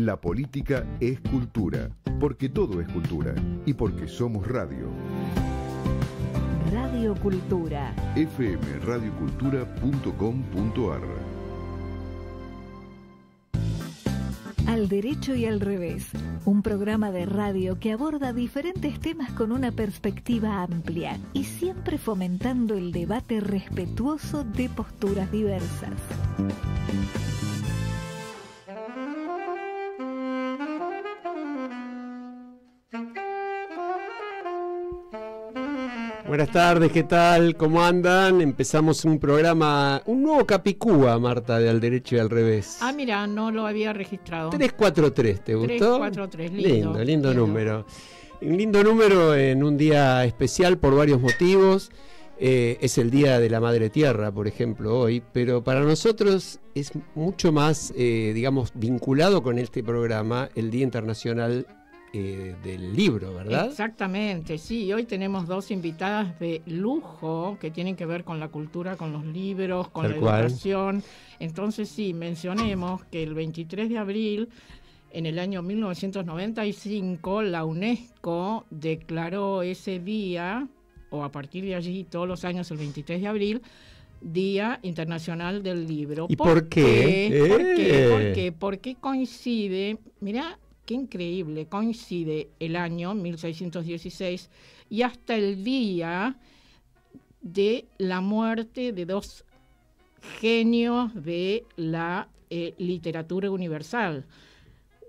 La política es cultura, porque todo es cultura y porque somos radio. Radio Cultura. fmradiocultura.com.ar. Al derecho y al revés, un programa de radio que aborda diferentes temas con una perspectiva amplia y siempre fomentando el debate respetuoso de posturas diversas. Buenas tardes, ¿qué tal? ¿Cómo andan? Empezamos un programa, un nuevo Capicúa, Marta, de Al Derecho y al Revés. Ah, mira, no lo había registrado. 343, ¿te gustó? 343, lindo. Número. Un lindo número en un día especial por varios motivos. Es el Día de la Madre Tierra, por ejemplo, hoy, pero para nosotros es mucho más, digamos, vinculado con este programa, el Día Internacional del Libro, ¿verdad? Exactamente, sí. Hoy tenemos dos invitadas de lujo que tienen que ver con la cultura, con los libros, con la educación. Entonces, sí, mencionemos que el 23 de abril, en el año 1995, la UNESCO declaró ese día, o a partir de allí, todos los años, el 23 de abril, Día Internacional del Libro. ¿Y por qué? ¿Por qué? Porque coincide, mirá, qué increíble, coincide el año 1616 y hasta el día de la muerte de dos genios de la literatura universal,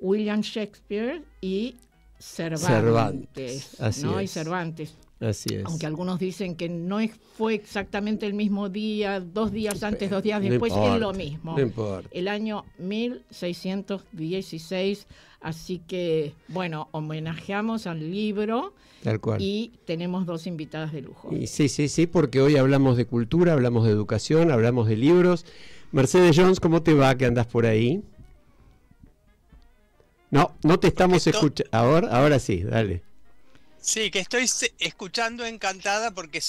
William Shakespeare y Cervantes. Así ¿no? es. Y Cervantes. Así es. Aunque algunos dicen que no fue exactamente el mismo día, 2 días antes, 2 días después, no importa, es lo mismo. No importa. El año 1616, así que, bueno, homenajeamos al libro. Tal cual. Y tenemos dos invitadas de lujo. Y sí, porque hoy hablamos de cultura, hablamos de educación, hablamos de libros. Mercedes Jones, ¿cómo te va? ¿Que andas por ahí? No te estamos escuchando. Ahora sí, dale. Sí, que estoy escuchando encantada porque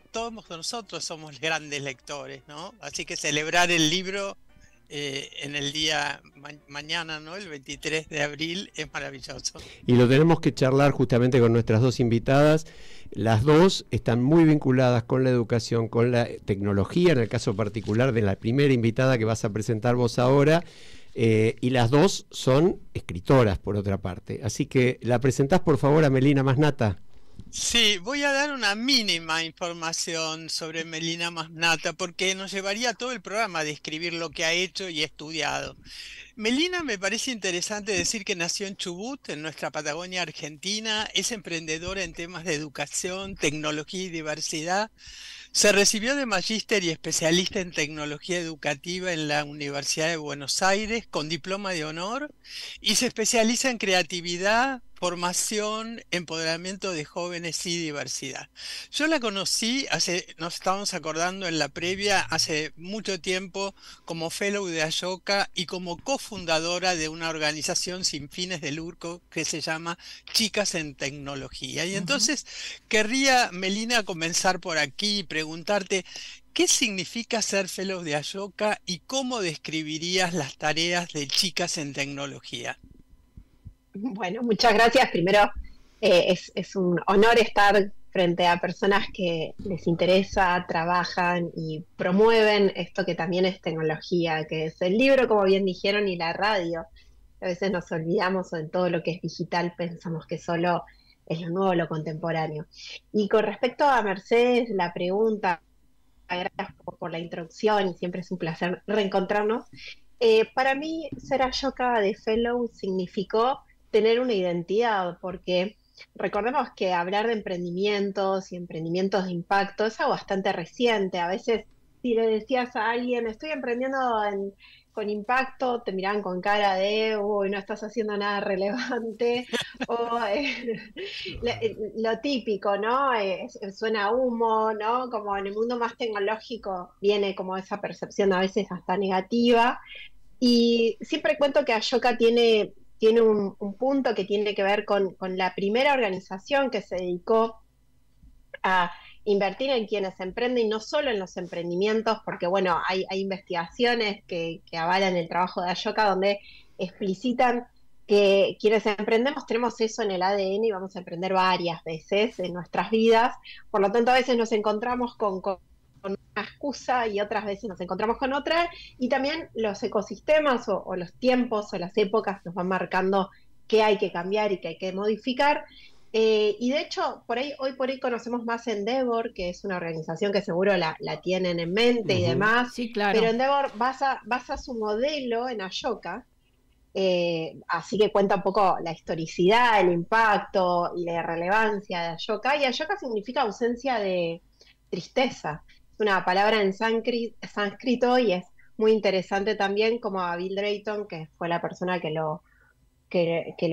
todos nosotros somos grandes lectores, ¿no? Así que celebrar el libro en el día mañana, ¿no? El 23 de abril es maravilloso. Y lo tenemos que charlar justamente con nuestras dos invitadas. Las dos están muy vinculadas con la educación, con la tecnología, en el caso particular de la primera invitada que vas a presentar vos ahora. Y las dos son escritoras, por otra parte. Así que la presentás, por favor, a Melina Masnata. Sí, voy a dar una mínima información sobre Melina Masnata porque nos llevaría todo el programa a describir lo que ha hecho y estudiado. Melina, me parece interesante decir que nació en Chubut, en nuestra Patagonia Argentina, es emprendedora en temas de educación, tecnología y diversidad. Se recibió de magíster y especialista en tecnología educativa en la Universidad de Buenos Aires con diploma de honor y se especializa en creatividad, formación, empoderamiento de jóvenes y diversidad. Yo la conocí, nos estábamos acordando en la previa, hace mucho tiempo como fellow de Ashoka y como cofundadora de una organización sin fines de lucro que se llama Chicas en Tecnología. Y entonces querría, Melina, comenzar por aquí y preguntarte, ¿qué significa ser fellow de Ashoka y cómo describirías las tareas de Chicas en Tecnología? Bueno, muchas gracias. Primero, es un honor estar frente a personas que les interesa, trabajan y promueven esto que también es tecnología, que es el libro, como bien dijeron, y la radio. A veces nos olvidamos en todo lo que es digital, pensamos que solo es lo nuevo, lo contemporáneo. Y con respecto a Mercedes, la pregunta, gracias por la introducción y siempre es un placer reencontrarnos. Para mí, ser Ashoka de Fellow significó tener una identidad, porque recordemos que hablar de emprendimientos y emprendimientos de impacto es algo bastante reciente. A veces, si le decías a alguien, estoy emprendiendo con impacto, te miraban con cara de, uy, no estás haciendo nada relevante, o lo típico, ¿no? Suena a humo, ¿no? Como en el mundo más tecnológico viene como esa percepción a veces hasta negativa. Y siempre cuento que Ashoka tiene un punto que tiene que ver con la primera organización que se dedicó a invertir en quienes emprenden, y no solo en los emprendimientos, porque bueno, hay investigaciones que avalan el trabajo de Ashoka donde explicitan que quienes emprendemos tenemos eso en el ADN y vamos a emprender varias veces en nuestras vidas, por lo tanto a veces nos encontramos con una excusa y otras veces nos encontramos con otra, y también los ecosistemas o los tiempos o las épocas nos van marcando qué hay que cambiar y qué hay que modificar. Y de hecho, hoy por ahí conocemos más Endeavor, que es una organización que seguro la tienen en mente y demás, sí, claro. Pero Endeavor basa su modelo en Ashoka, así que cuenta un poco la historicidad, el impacto y la relevancia de Ashoka. Y Ashoka significa ausencia de tristeza. Es una palabra en sánscrito y es muy interesante también, como a Bill Drayton, que fue la persona que lo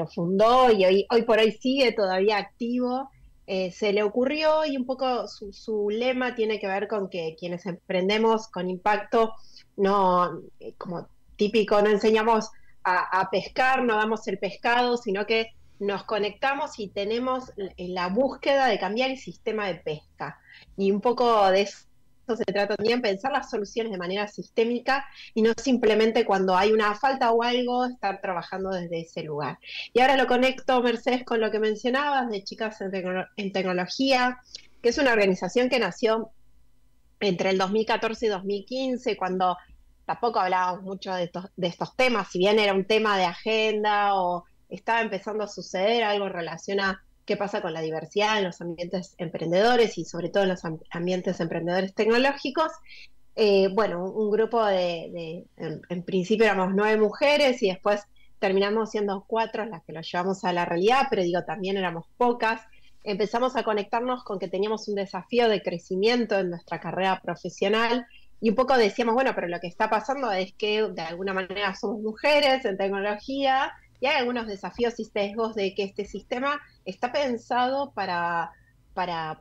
fundó y hoy por hoy sigue todavía activo, se le ocurrió, y un poco su lema tiene que ver con que quienes emprendemos con impacto, no, como típico, no enseñamos a pescar, no damos el pescado, sino que nos conectamos y tenemos la búsqueda de cambiar el sistema de pesca. Y un poco de eso se trata también, pensar las soluciones de manera sistémica y no simplemente cuando hay una falta o algo, estar trabajando desde ese lugar. Y ahora lo conecto, Mercedes, con lo que mencionabas de Chicas en Tecnología, que es una organización que nació entre el 2014 y 2015, cuando tampoco hablábamos mucho de estos temas, si bien era un tema de agenda o estaba empezando a suceder algo en relación a qué pasa con la diversidad en los ambientes emprendedores y sobre todo en los ambientes emprendedores tecnológicos. Bueno, un grupo en principio éramos 9 mujeres y después terminamos siendo 4 las que lo llevamos a la realidad, pero digo, también éramos pocas. Empezamos a conectarnos con que teníamos un desafío de crecimiento en nuestra carrera profesional y un poco decíamos, bueno, pero lo que está pasando es que de alguna manera somos mujeres en tecnología y hay algunos desafíos y sesgos de que este sistema está pensado para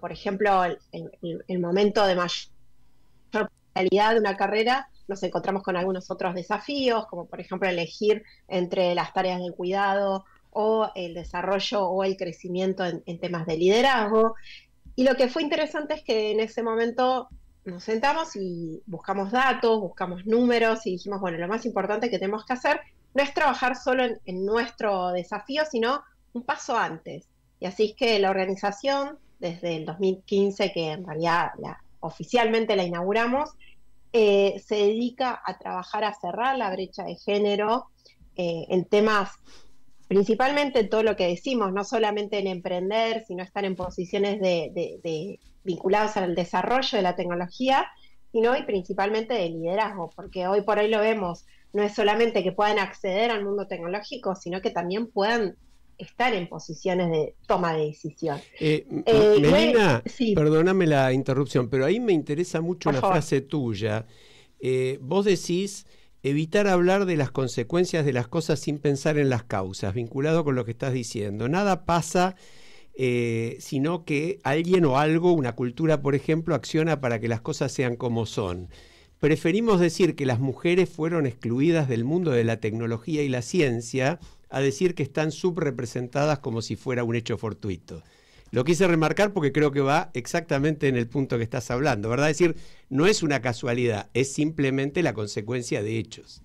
por ejemplo, el momento de mayor calidad de una carrera. Nos encontramos con algunos otros desafíos, como por ejemplo elegir entre las tareas del cuidado o el desarrollo o el crecimiento en temas de liderazgo. Y lo que fue interesante es que en ese momento nos sentamos y buscamos datos, buscamos números y dijimos, bueno, lo más importante que tenemos que hacer no es trabajar solo en nuestro desafío, sino un paso antes. Y así es que la organización, desde el 2015, que en realidad oficialmente la inauguramos, se dedica a trabajar a cerrar la brecha de género en temas, principalmente todo lo que decimos, no solamente en emprender, sino estar en posiciones vinculadas al desarrollo de la tecnología, sino y principalmente de liderazgo, porque hoy por hoy lo vemos, no es solamente que puedan acceder al mundo tecnológico, sino que también puedan estar en posiciones de toma de decisión. Melina, sí. Perdóname la interrupción, pero ahí me interesa mucho una frase tuya. Vos decís evitar hablar de las consecuencias de las cosas sin pensar en las causas, vinculado con lo que estás diciendo. Nada pasa sino que alguien o algo, una cultura, por ejemplo, acciona para que las cosas sean como son. Preferimos decir que las mujeres fueron excluidas del mundo de la tecnología y la ciencia a decir que están subrepresentadas como si fuera un hecho fortuito. Lo quise remarcar porque creo que va exactamente en el punto que estás hablando, ¿verdad? Es decir, no es una casualidad, es simplemente la consecuencia de hechos.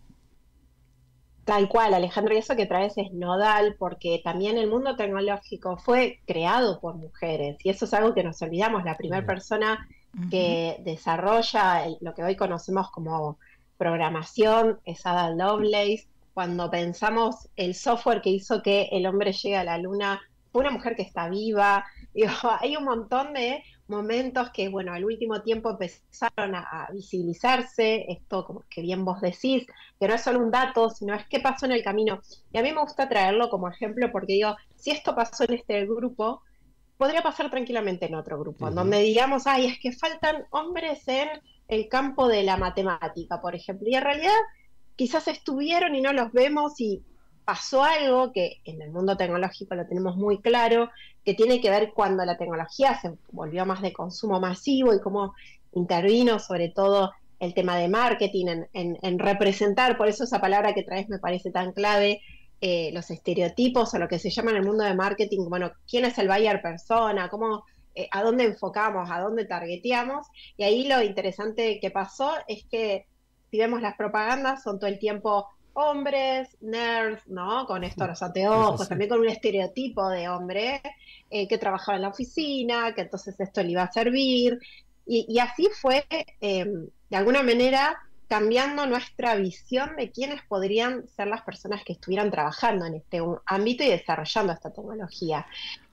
Tal cual, Alejandro, y eso que traes es nodal, porque también el mundo tecnológico fue creado por mujeres, y eso es algo que nos olvidamos. La primera persona que desarrolla lo que hoy conocemos como programación es Ada Lovelace. Cuando pensamos el software que hizo que el hombre llegue a la luna, fue una mujer que está viva. Digo, hay un montón de momentos que, bueno, al último tiempo empezaron a visibilizarse, esto como que bien vos decís, que no es solo un dato, sino es qué pasó en el camino. Y a mí me gusta traerlo como ejemplo porque digo, si esto pasó en este grupo, podría pasar tranquilamente en otro grupo, en donde digamos, ay, es que faltan hombres en el campo de la matemática, por ejemplo, y en realidad quizás estuvieron y no los vemos y pasó algo que en el mundo tecnológico lo tenemos muy claro, que tiene que ver cuando la tecnología se volvió más de consumo masivo y cómo intervino sobre todo el tema de marketing en representar, por eso esa palabra que traes me parece tan clave, los estereotipos o lo que se llama en el mundo de marketing, bueno, quién es el buyer persona, cómo, a dónde enfocamos, a dónde targeteamos, y ahí lo interesante que pasó es que si vemos las propagandas son todo el tiempo hombres, nerds, ¿no? Con esto los anteojos, también con un estereotipo de hombre que trabajaba en la oficina, que entonces esto le iba a servir. Y así fue, de alguna manera, cambiando nuestra visión de quiénes podrían ser las personas que estuvieran trabajando en este ámbito y desarrollando esta tecnología.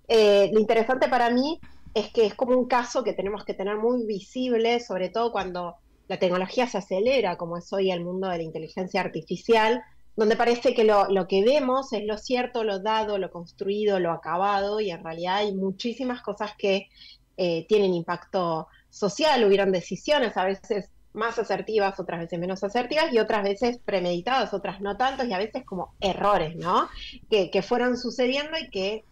Lo interesante para mí es que es como un caso que tenemos que tener muy visible, sobre todo cuando la tecnología se acelera, como es hoy el mundo de la inteligencia artificial, donde parece que lo que vemos es lo cierto, lo dado, lo construido, lo acabado, y en realidad hay muchísimas cosas que tienen impacto social, hubieron decisiones a veces más asertivas, otras veces menos asertivas, y otras veces premeditadas, otras no tanto, y a veces como errores, ¿no? Que fueron sucediendo y que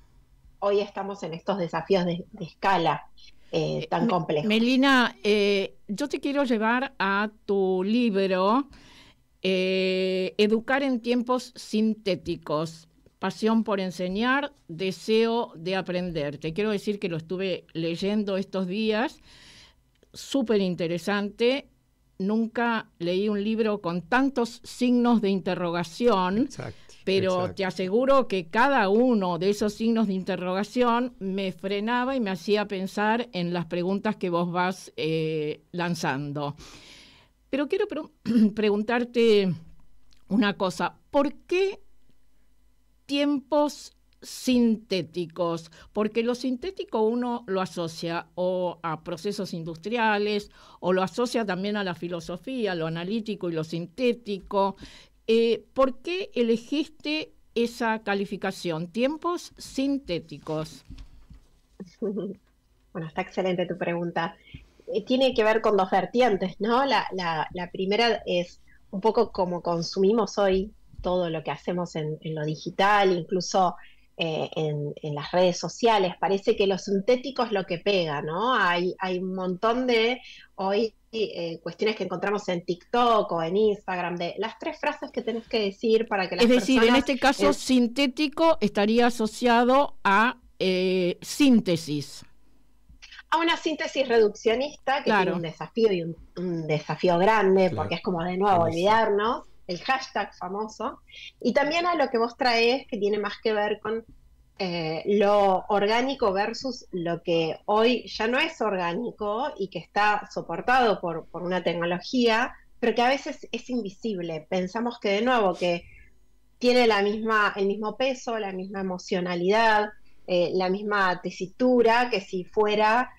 hoy estamos en estos desafíos de escala tan complejos. Melina, yo te quiero llevar a tu libro Educar en tiempos sintéticos, pasión por enseñar, deseo de aprender. Te quiero decir que lo estuve leyendo estos días, súper interesante. Nunca leí un libro con tantos signos de interrogación. Exacto. Pero te aseguro que cada uno de esos signos de interrogación me frenaba y me hacía pensar en las preguntas que vos vas lanzando. Pero quiero preguntarte una cosa. ¿Por qué tiempos sintéticos? Porque lo sintético uno lo asocia o a procesos industriales o lo asocia también a la filosofía, lo analítico y lo sintético. ¿Por qué elegiste esa calificación, tiempos sintéticos? Bueno, está excelente tu pregunta. Tiene que ver con dos vertientes, ¿no? La primera es un poco cómo consumimos hoy todo lo que hacemos en lo digital, incluso en las redes sociales. Parece que lo sintético es lo que pega, ¿no? Hay un montón de hoy cuestiones que encontramos en TikTok o en Instagram, de las 3 frases que tenés que decir para que las personas... Es decir, en este caso sintético estaría asociado a síntesis. A una síntesis reduccionista que claro, tiene un desafío y un desafío grande, claro, porque es como de nuevo olvidarnos, el hashtag famoso, y también a lo que vos traés que tiene más que ver con lo orgánico versus lo que hoy ya no es orgánico y que está soportado por una tecnología, pero que a veces es invisible. Pensamos que de nuevo que tiene el mismo peso, la misma emocionalidad, la misma tesitura que si fuera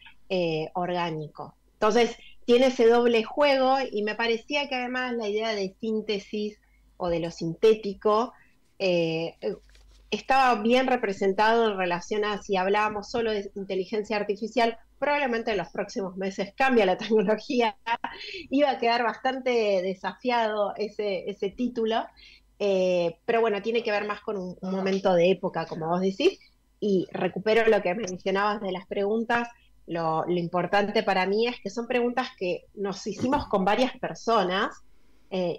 orgánico. Entonces tiene ese doble juego y me parecía que además la idea de síntesis o de lo sintético estaba bien representado en relación a si hablábamos solo de inteligencia artificial. Probablemente en los próximos meses cambia la tecnología, iba a quedar bastante desafiado ese título, pero bueno, tiene que ver más con un momento de época, como vos decís, y recupero lo que mencionabas de las preguntas. Lo importante para mí es que son preguntas que nos hicimos con varias personas.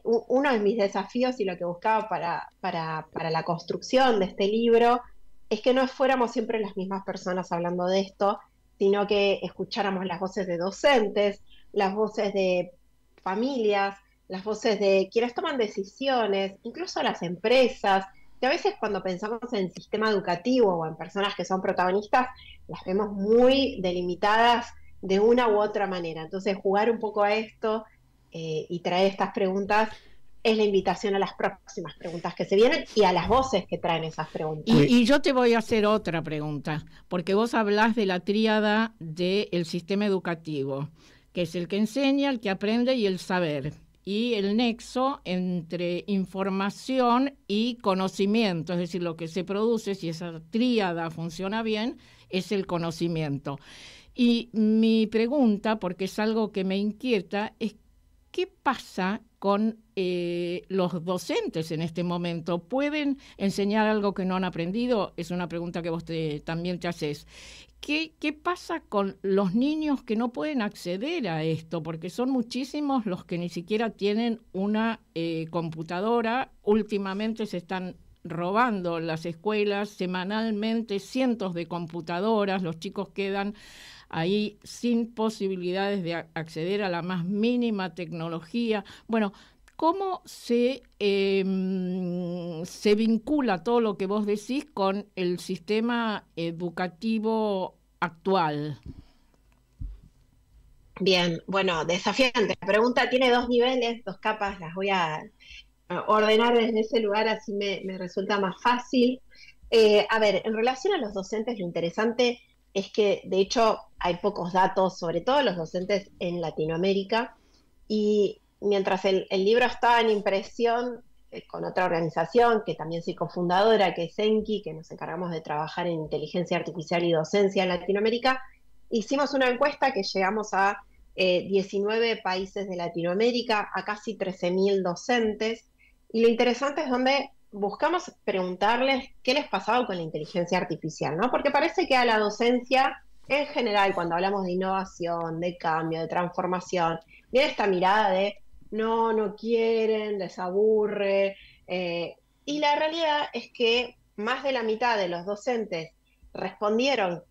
Uno de mis desafíos y lo que buscaba para la construcción de este libro es que no fuéramos siempre las mismas personas hablando de esto, sino que escucháramos las voces de docentes, las voces de familias, las voces de quienes toman decisiones, incluso las empresas, que a veces cuando pensamos en el sistema educativo o en personas que son protagonistas, las vemos muy delimitadas de una u otra manera. Entonces, jugar un poco a esto y traer estas preguntas es la invitación a las próximas preguntas que se vienen y a las voces que traen esas preguntas. Y yo te voy a hacer otra pregunta, porque vos hablás de la tríada del sistema educativo, que es el que enseña, el que aprende y el saber, y el nexo entre información y conocimiento, es decir, lo que se produce, si esa tríada funciona bien, es el conocimiento. Y mi pregunta, porque es algo que me inquieta, es ¿qué pasa con los docentes en este momento? ¿Pueden enseñar algo que no han aprendido? Es una pregunta que vos también te haces. ¿Qué pasa con los niños que no pueden acceder a esto? Porque son muchísimos los que ni siquiera tienen una computadora. Últimamente se están robando las escuelas semanalmente cientos de computadoras. Los chicos quedan ahí sin posibilidades de acceder a la más mínima tecnología. Bueno, ¿cómo se vincula todo lo que vos decís con el sistema educativo actual? Bien, bueno, desafiante. La pregunta tiene dos niveles, dos capas, las voy a ordenar desde ese lugar, así me resulta más fácil. A ver, en relación a los docentes, lo interesante es que, de hecho, hay pocos datos, sobre todo los docentes en Latinoamérica, y mientras el libro estaba en impresión con otra organización, que también soy cofundadora, que es ENKI, que nos encargamos de trabajar en inteligencia artificial y docencia en Latinoamérica, hicimos una encuesta que llegamos a 19 países de Latinoamérica, a casi 13.000 docentes, y lo interesante es donde buscamos preguntarles qué les pasaba con la inteligencia artificial, ¿no? Porque parece que a la docencia, en general, cuando hablamos de innovación, de cambio, de transformación, viene esta mirada de no quieren, les aburre, y la realidad es que más de la mitad de los docentes respondieron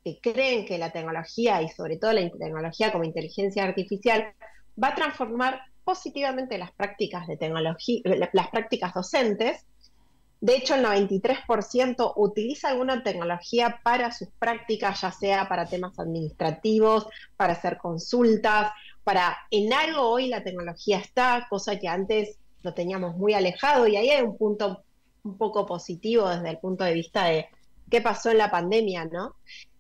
que creen que la tecnología, y sobre todo la tecnología como inteligencia artificial, va a transformar positivamente las prácticas de tecnología, las prácticas docentes. De hecho, el 93% utiliza alguna tecnología para sus prácticas, ya sea para temas administrativos, para hacer consultas, en algo hoy la tecnología está, cosa que antes lo teníamos muy alejado, y ahí hay un punto un poco positivo desde el punto de vista de qué pasó en la pandemia, ¿no?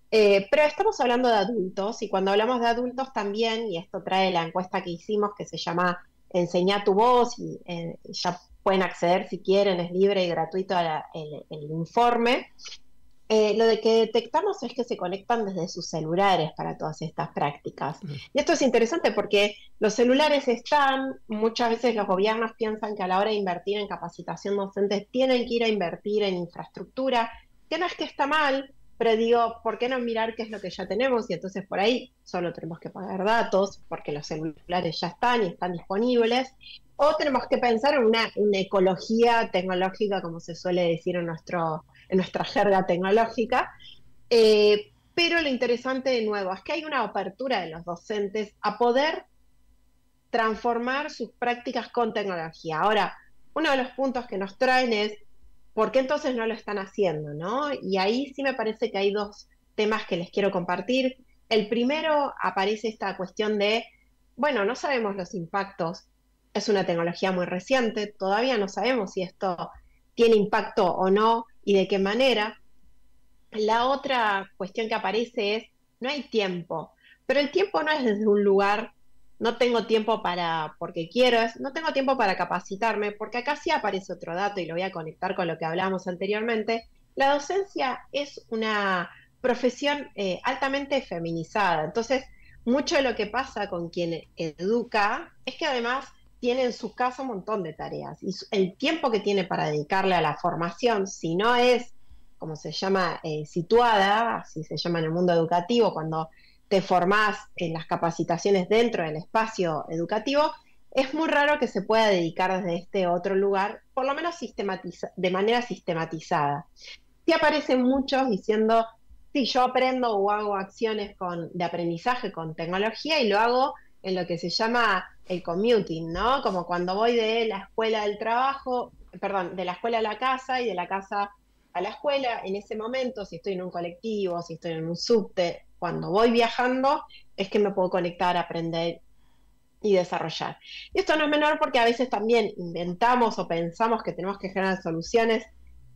Pero estamos hablando de adultos, y cuando hablamos de adultos también, y esto trae la encuesta que hicimos que se llama Enseñá tu voz, y ya pueden acceder si quieren, es libre y gratuito el informe. Lo de que detectamos es que se conectan desde sus celulares para todas estas prácticas. Y esto es interesante porque los celulares muchas veces los gobiernos piensan que a la hora de invertir en capacitación docente tienen que ir a invertir en infraestructura, que no es que está mal, pero digo, ¿por qué no mirar qué es lo que ya tenemos? Y entonces por ahí solo tenemos que pagar datos, porque los celulares ya están y están disponibles, o tenemos que pensar en una ecología tecnológica, como se suele decir en nuestra jerga tecnológica. Pero lo interesante de nuevo es que hay una apertura de los docentes a poder transformar sus prácticas con tecnología. Ahora, uno de los puntos que nos traen es ¿por qué entonces no lo están haciendo, no? Y ahí sí me parece que hay dos temas que les quiero compartir. El primero, aparece esta cuestión de, bueno, no sabemos los impactos, es una tecnología muy reciente, todavía no sabemos si esto tiene impacto o no y de qué manera. La otra cuestión que aparece es, no hay tiempo, pero el tiempo no es desde un lugar, no tengo tiempo porque quiero, no tengo tiempo para capacitarme, porque acá sí aparece otro dato y lo voy a conectar con lo que hablábamos anteriormente. La docencia es una profesión altamente feminizada, entonces mucho de lo que pasa con quien educa es que además tiene en su casa un montón de tareas, y el tiempo que tiene para dedicarle a la formación, si no es, como se llama, situada, así se llama en el mundo educativo, cuando te formás en las capacitaciones dentro del espacio educativo, es muy raro que se pueda dedicar desde este otro lugar, por lo menos de manera sistematizada. Sí aparecen muchos diciendo, sí, yo aprendo o hago acciones de aprendizaje con tecnología y lo hago en lo que se llama el commuting, ¿no? Como cuando voy de la escuela al trabajo, perdón, de la escuela a la casa y de la casa a la escuela. En ese momento, si estoy en un colectivo, si estoy en un subte, cuando voy viajando, es que me puedo conectar, aprender y desarrollar. Y esto no es menor porque a veces también inventamos o pensamos que tenemos que generar soluciones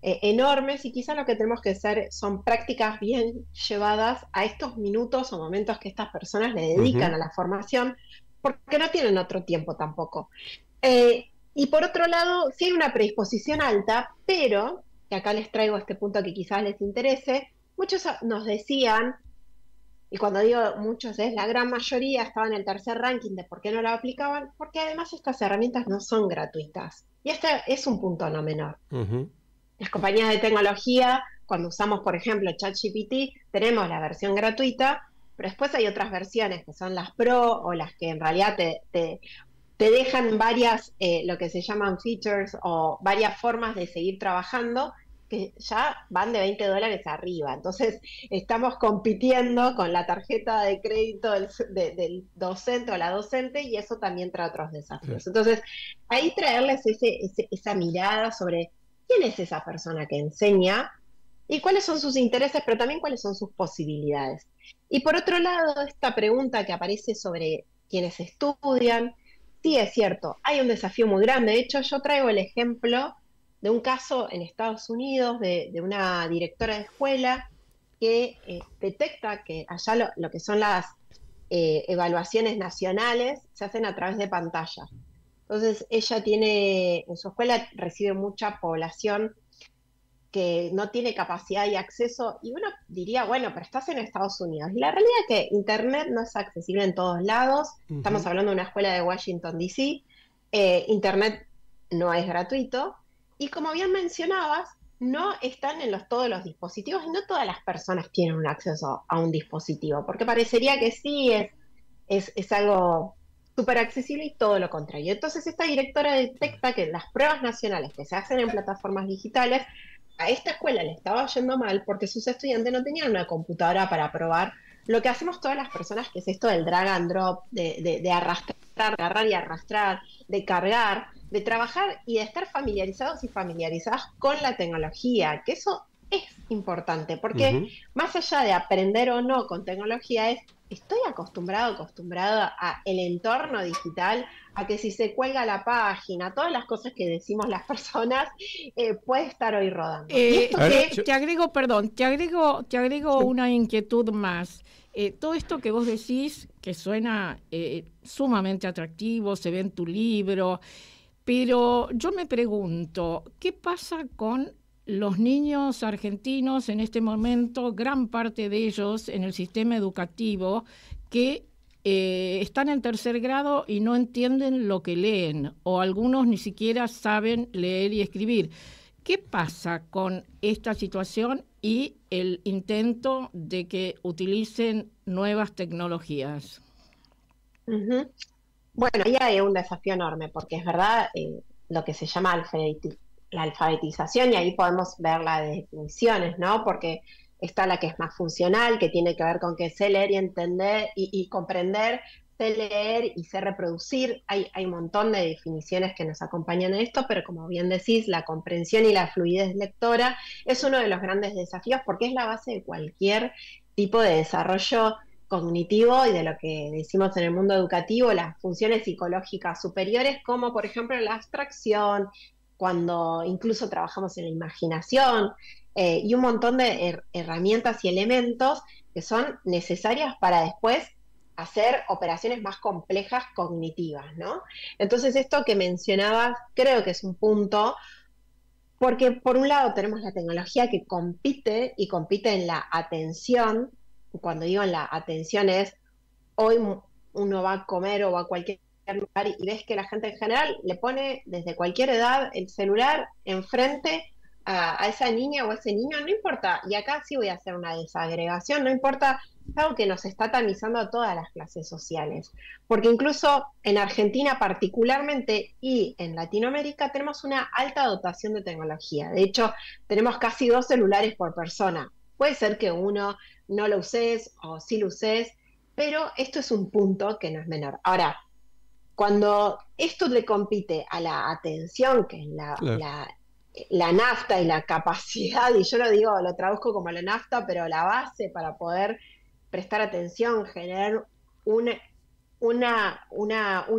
enormes, y quizás lo que tenemos que hacer son prácticas bien llevadas a estos minutos o momentos que estas personas le dedican a la formación, porque no tienen otro tiempo tampoco. Y por otro lado, sí hay una predisposición alta, pero, que acá les traigo este punto que quizás les interese, muchos nos decían, y cuando digo muchos es la gran mayoría, estaba en el tercer ranking de por qué no lo aplicaban, porque además estas herramientas no son gratuitas. Y este es un punto no menor. Las compañías de tecnología, cuando usamos, por ejemplo, ChatGPT, tenemos la versión gratuita, pero después hay otras versiones que son las Pro, o las que en realidad te dejan varias, lo que se llaman features, o varias formas de seguir trabajando, que ya van de $20 arriba. Entonces, estamos compitiendo con la tarjeta de crédito del docente o la docente, y eso también trae otros desafíos. Entonces, ahí traerles esa mirada sobre quién es esa persona que enseña y cuáles son sus intereses, pero también cuáles son sus posibilidades. Y por otro lado, esta pregunta que aparece sobre quienes estudian, sí es cierto, hay un desafío muy grande. De hecho, yo traigo el ejemplo de un caso en Estados Unidos de una directora de escuela que detecta que allá lo que son las evaluaciones nacionales se hacen a través de pantalla. Entonces, ella en su escuela recibe mucha población que no tiene capacidad y acceso, y uno diría, bueno, pero estás en Estados Unidos. Y la realidad es que Internet no es accesible en todos lados. Estamos hablando de una escuela de Washington, D.C. Internet no es gratuito. Y como bien mencionabas, no están en todos los dispositivos, y no todas las personas tienen un acceso a un dispositivo, porque parecería que sí es algo súper accesible, y todo lo contrario. Entonces, esta directora detecta que las pruebas nacionales que se hacen en plataformas digitales, a esta escuela le estaba yendo mal porque sus estudiantes no tenían una computadora para probar lo que hacemos todas las personas, que es esto del drag and drop, de arrastrar, agarrar y arrastrar, de cargar, de trabajar y de estar familiarizados y familiarizadas con la tecnología, que eso es importante, porque más allá de aprender o no con tecnología, estoy acostumbrada a el entorno digital, a que si se cuelga la página, todas las cosas que decimos las personas, puede estar hoy rodando. Te agrego una inquietud más. Todo esto que vos decís, que suena sumamente atractivo, se ve en tu libro, pero yo me pregunto, ¿qué pasa con los niños argentinos en este momento, gran parte de ellos en el sistema educativo, que están en tercer grado y no entienden lo que leen, o algunos ni siquiera saben leer y escribir? ¿Qué pasa con esta situación y el intento de que utilicen nuevas tecnologías? Bueno, ahí hay un desafío enorme, porque es verdad lo que se llama la alfabetización, y ahí podemos ver las definiciones, ¿no? Porque está la que es más funcional, que tiene que ver con que sé leer y entender y comprender, sé leer y sé reproducir. Hay un montón de definiciones que nos acompañan en esto, pero como bien decís, la comprensión y la fluidez lectora es uno de los grandes desafíos, porque es la base de cualquier tipo de desarrollo cognitivo y de lo que decimos en el mundo educativo, las funciones psicológicas superiores, como por ejemplo la abstracción, cuando incluso trabajamos en la imaginación, y un montón de herramientas y elementos que son necesarias para después hacer operaciones más complejas cognitivas, ¿no? Entonces, esto que mencionabas creo que es un punto, porque por un lado tenemos la tecnología que compite, y compite en la atención. Cuando digo en la atención es, hoy uno va a comer o va a cualquier lugar y ves que la gente en general le pone desde cualquier edad el celular enfrente a esa niña o a ese niño, no importa, y acá sí voy a hacer una desagregación, no importa, es algo que nos está tamizando a todas las clases sociales, porque incluso en Argentina particularmente y en Latinoamérica tenemos una alta dotación de tecnología. De hecho, tenemos casi 2 celulares por persona. Puede ser que uno no lo uses o sí lo uses, pero esto es un punto que no es menor. Ahora, cuando esto le compite a la atención, que es la nafta y la capacidad, y yo lo traduzco como la nafta, pero la base para poder prestar atención, generar un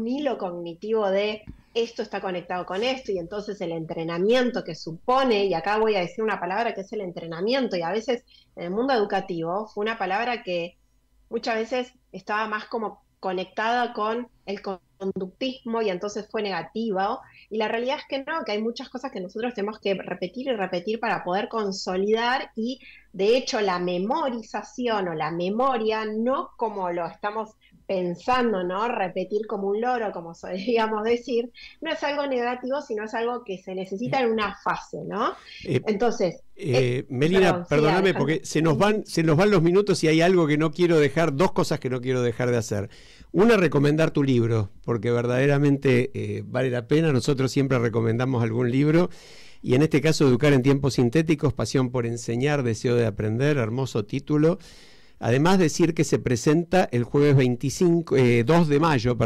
hilo cognitivo de esto está conectado con esto, y entonces el entrenamiento que supone, y acá voy a decir una palabra que es el entrenamiento, y a veces en el mundo educativo fue una palabra que muchas veces estaba más como conectada con el conductismo, y entonces fue negativa, y la realidad es que no, que hay muchas cosas que nosotros tenemos que repetir y repetir para poder consolidar, y de hecho la memorización o la memoria, no como lo estamos pensando, ¿no? Repetir como un loro, como solíamos decir, no es algo negativo, sino es algo que se necesita en una fase, ¿no? Entonces, Melina, perdóname, sí, porque se nos van los minutos y hay algo que no quiero dejar, dos cosas que no quiero dejar de hacer. Una, recomendar tu libro, porque verdaderamente vale la pena. Nosotros siempre recomendamos algún libro, y en este caso, Educar en tiempos sintéticos, pasión por enseñar, deseo de aprender, hermoso título. Además, decir que se presenta el jueves 2 de mayo,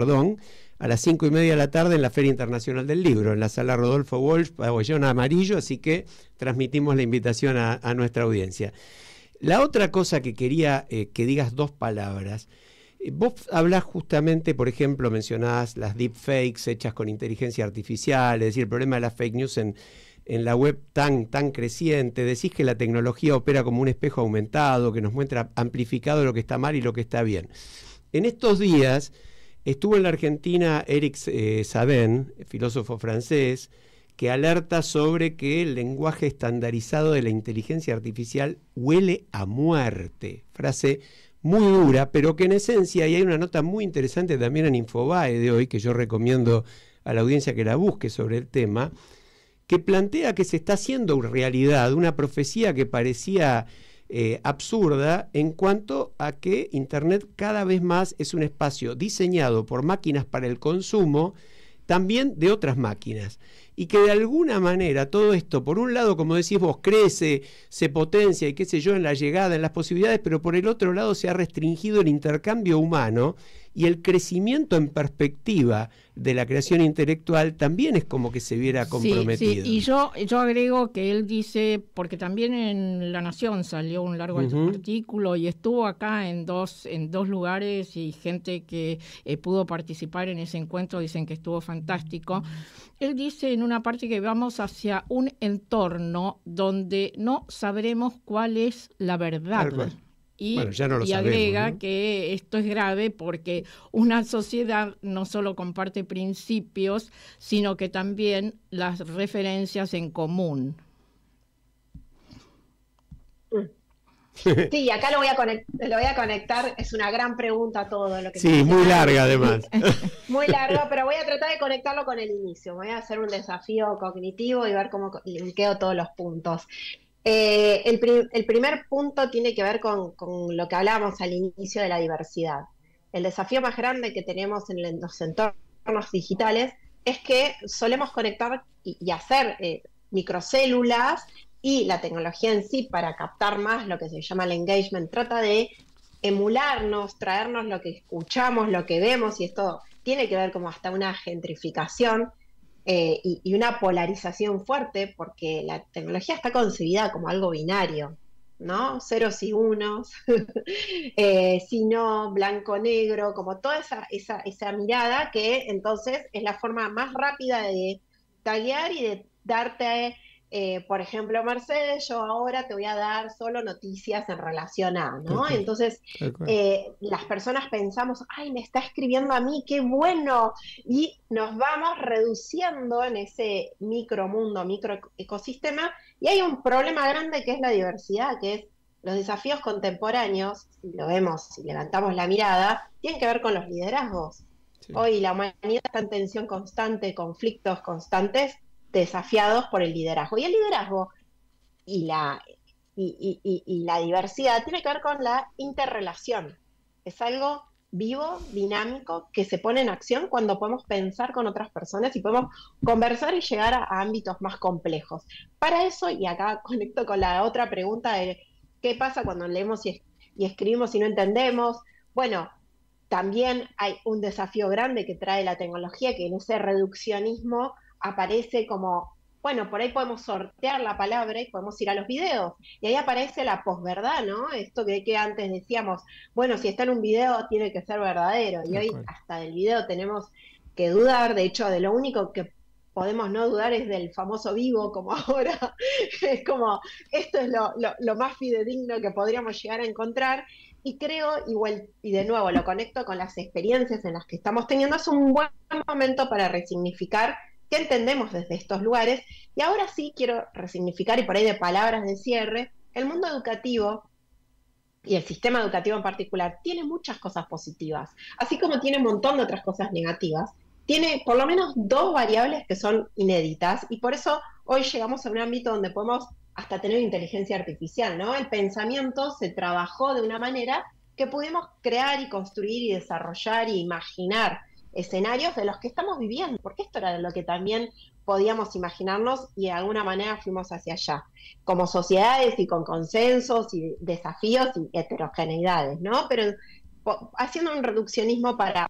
a las 5:30 de la tarde en la Feria Internacional del Libro, en la sala Rodolfo Walsh, pabellón amarillo, así que transmitimos la invitación a nuestra audiencia. La otra cosa que quería que digas dos palabras. Vos hablás justamente, por ejemplo, mencionás las deepfakes hechas con inteligencia artificial, es decir, el problema de las fake news en la web tan creciente. Decís que la tecnología opera como un espejo aumentado, que nos muestra amplificado lo que está mal y lo que está bien. En estos días estuvo en la Argentina Eric Sabin, filósofo francés, que alerta sobre que el lenguaje estandarizado de la inteligencia artificial huele a muerte. Frase muy dura, pero que en esencia, y hay una nota muy interesante también en Infobae de hoy, que yo recomiendo a la audiencia que la busque sobre el tema, que plantea que se está haciendo realidad una profecía que parecía absurda en cuanto a que Internet cada vez más es un espacio diseñado por máquinas para el consumo, también de otras máquinas. Y que de alguna manera todo esto, por un lado, como decís vos, crece, se potencia y qué sé yo, en la llegada, en las posibilidades, pero por el otro lado se ha restringido el intercambio humano, y el crecimiento en perspectiva de la creación intelectual también es como que se viera comprometido. Sí, y yo agrego que él dice, porque también en La Nación salió un largo artículo y estuvo acá en dos lugares, y gente que pudo participar en ese encuentro dicen que estuvo fantástico. Él dice en una parte que vamos hacia un entorno donde no sabremos cuál es la verdad. Y, bueno, ya no lo sabemos, agrega, ¿no?, que esto es grave porque una sociedad no solo comparte principios, sino que también las referencias en común. Sí, acá lo voy a conectar, es una gran pregunta todo lo que... Sí, muy larga además. Muy largo, pero voy a tratar de conectarlo con el inicio. Voy a hacer un desafío cognitivo y ver cómo linkeo todos los puntos. El primer punto tiene que ver con lo que hablábamos al inicio de la diversidad. El desafío más grande que tenemos en los entornos digitales es que solemos conectar y hacer microcélulas, y la tecnología en sí, para captar más lo que se llama el engagement, trata de emularnos, traernos lo que escuchamos, lo que vemos, y esto tiene que ver como hasta una gentrificación y una polarización fuerte, porque la tecnología está concebida como algo binario, ¿no? Ceros y unos, si no, blanco-negro, como toda esa mirada que entonces es la forma más rápida de taguear y de darte... por ejemplo, Mercedes, yo ahora te voy a dar solo noticias en relación a, ¿no? Entonces, las personas pensamos, ay, me está escribiendo a mí, qué bueno, y nos vamos reduciendo en ese micromundo, microecosistema, y hay un problema grande que es la diversidad, que es los desafíos contemporáneos, si lo vemos, si levantamos la mirada, tienen que ver con los liderazgos. Sí. Hoy la humanidad está en tensión constante, conflictos constantes, desafiados por el liderazgo. Y el liderazgo y la diversidad tiene que ver con la interrelación. Es algo vivo, dinámico, que se pone en acción cuando podemos pensar con otras personas y podemos conversar y llegar a ámbitos más complejos. Para eso, y acá conecto con la otra pregunta de qué pasa cuando leemos y escribimos y no entendemos. Bueno, también hay un desafío grande que trae la tecnología, que en ese reduccionismo aparece como, bueno, por ahí podemos sortear la palabra y podemos ir a los videos. Y ahí aparece la posverdad, ¿no? Esto que antes decíamos, bueno, si está en un video tiene que ser verdadero. Y hoy hasta del video tenemos que dudar. De hecho, de lo único que podemos no dudar es del famoso vivo, como ahora. Es como, esto es lo más fidedigno que podríamos llegar a encontrar. Y creo, igual, y de nuevo lo conecto con las experiencias en las que estamos teniendo, es un buen momento para resignificar qué entendemos desde estos lugares. Y ahora sí quiero resignificar, y por ahí de palabras de cierre, el mundo educativo y el sistema educativo en particular tiene muchas cosas positivas, así como tiene un montón de otras cosas negativas, tiene por lo menos 2 variables que son inéditas, y por eso hoy llegamos a un ámbito donde podemos hasta tener inteligencia artificial, ¿no? El pensamiento se trabajó de una manera que pudimos crear y construir y desarrollar y imaginar escenarios de los que estamos viviendo, porque esto era lo que también podíamos imaginarnos y de alguna manera fuimos hacia allá, como sociedades y con consensos y desafíos y heterogeneidades, ¿no? Pero haciendo un reduccionismo para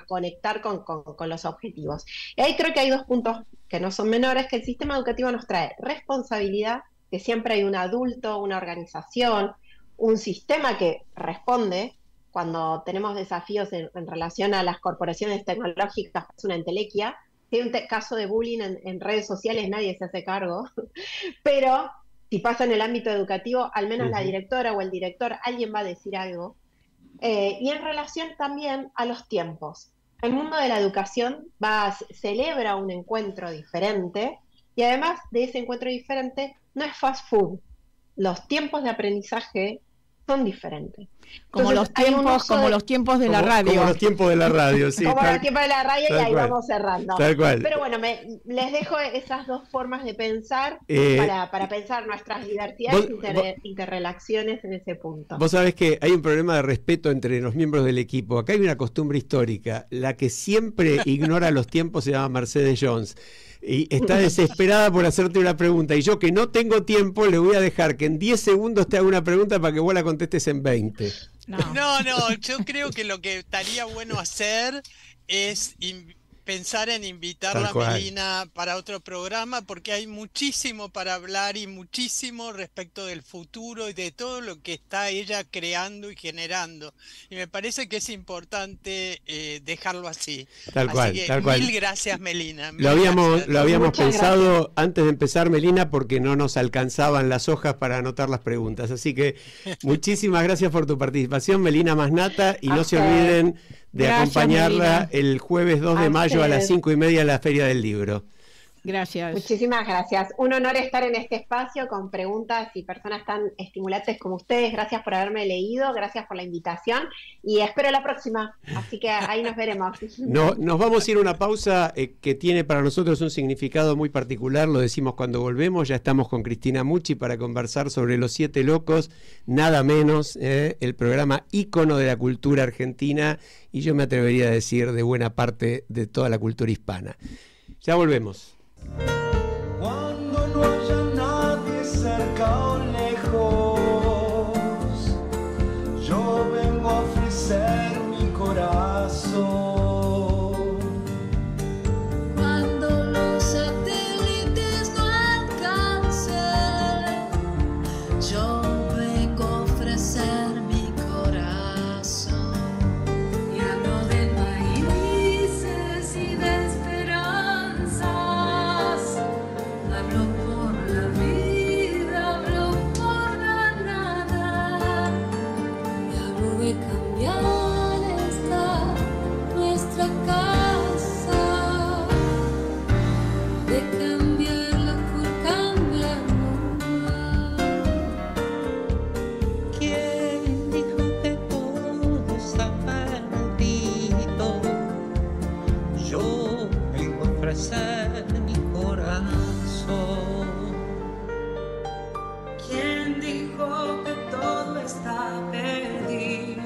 conectar con los objetivos. Y ahí creo que hay 2 puntos que no son menores, que el sistema educativo nos trae responsabilidad, que siempre hay un adulto, una organización, un sistema que responde cuando tenemos desafíos en relación a las corporaciones tecnológicas, es una entelequia. Si hay un caso de bullying en redes sociales, nadie se hace cargo, pero si pasa en el ámbito educativo, al menos la directora o el director, alguien va a decir algo. Y en relación también a los tiempos. El mundo de la educación celebra un encuentro diferente, y además de ese encuentro diferente, no es fast food. Los tiempos de aprendizaje son diferentes. Como los tiempos de la radio. Como los tiempos de la radio, sí. Como los tiempos de la radio, y ahí vamos cerrando. Tal cual. Pero bueno, les dejo esas 2 formas de pensar para pensar nuestras diversidades interrelaciones en ese punto. Vos sabés que hay un problema de respeto entre los miembros del equipo. Acá hay una costumbre histórica. La que siempre ignora los tiempos se llama Mercedes Jones. Y está desesperada por hacerte una pregunta. Y yo, que no tengo tiempo, le voy a dejar que en 10 segundos te haga una pregunta para que vos la contestes en 20. No, yo creo que lo que estaría bueno hacer es pensar en invitarla a Melina para otro programa, porque hay muchísimo para hablar y muchísimo respecto del futuro y de todo lo que está ella creando y generando. Y me parece que es importante dejarlo así. Tal cual. Mil gracias, Melina. Lo habíamos pensado antes de empezar, Melina, porque no nos alcanzaban las hojas para anotar las preguntas. Así que muchísimas gracias por tu participación, Melina Masnata, y no se olviden de acompañarla el jueves 2 de mayo a las 5:30 en la Feria del Libro. Gracias. Muchísimas gracias. Un honor estar en este espacio con preguntas y personas tan estimulantes como ustedes. Gracias por haberme leído, gracias por la invitación y espero la próxima. Así que ahí nos veremos. Nos vamos a ir a una pausa que tiene para nosotros un significado muy particular. Lo decimos cuando volvemos. Ya estamos con Cristina Mucci para conversar sobre Los 7 Locos, nada menos, el programa ícono de la cultura argentina y yo me atrevería a decir de buena parte de toda la cultura hispana. Ya volvemos. Cuando no haya nadie cerca o lejos, yo vengo a ofrecer mi corazón. Cuando los satélites no alcancen, yo vengo a ofrecer mi corazón. Y hablo de países y de esperanzas. Hablo por la vida, hablo por la nada. Y hablo de cambiar esta nuestra casa, de cambiarla por cambiarnos. ¿Quién dijo que todo está perdido? Yo vengo a ofrecer mi corazón. ¿Quién dijo que todo está perdido?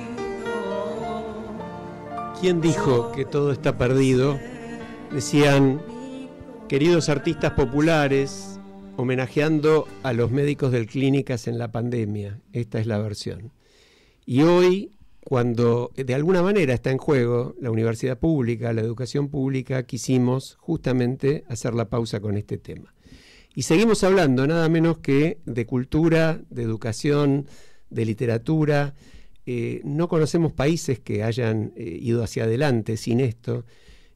¿Quién dijo que todo está perdido? Decían queridos artistas populares homenajeando a los médicos del Clínicas en la pandemia. Esta es la versión. Y hoy, cuando de alguna manera está en juego la universidad pública, la educación pública, quisimos justamente hacer la pausa con este tema. Y seguimos hablando nada menos que de cultura, de educación, de literatura. No conocemos países que hayan ido hacia adelante sin esto.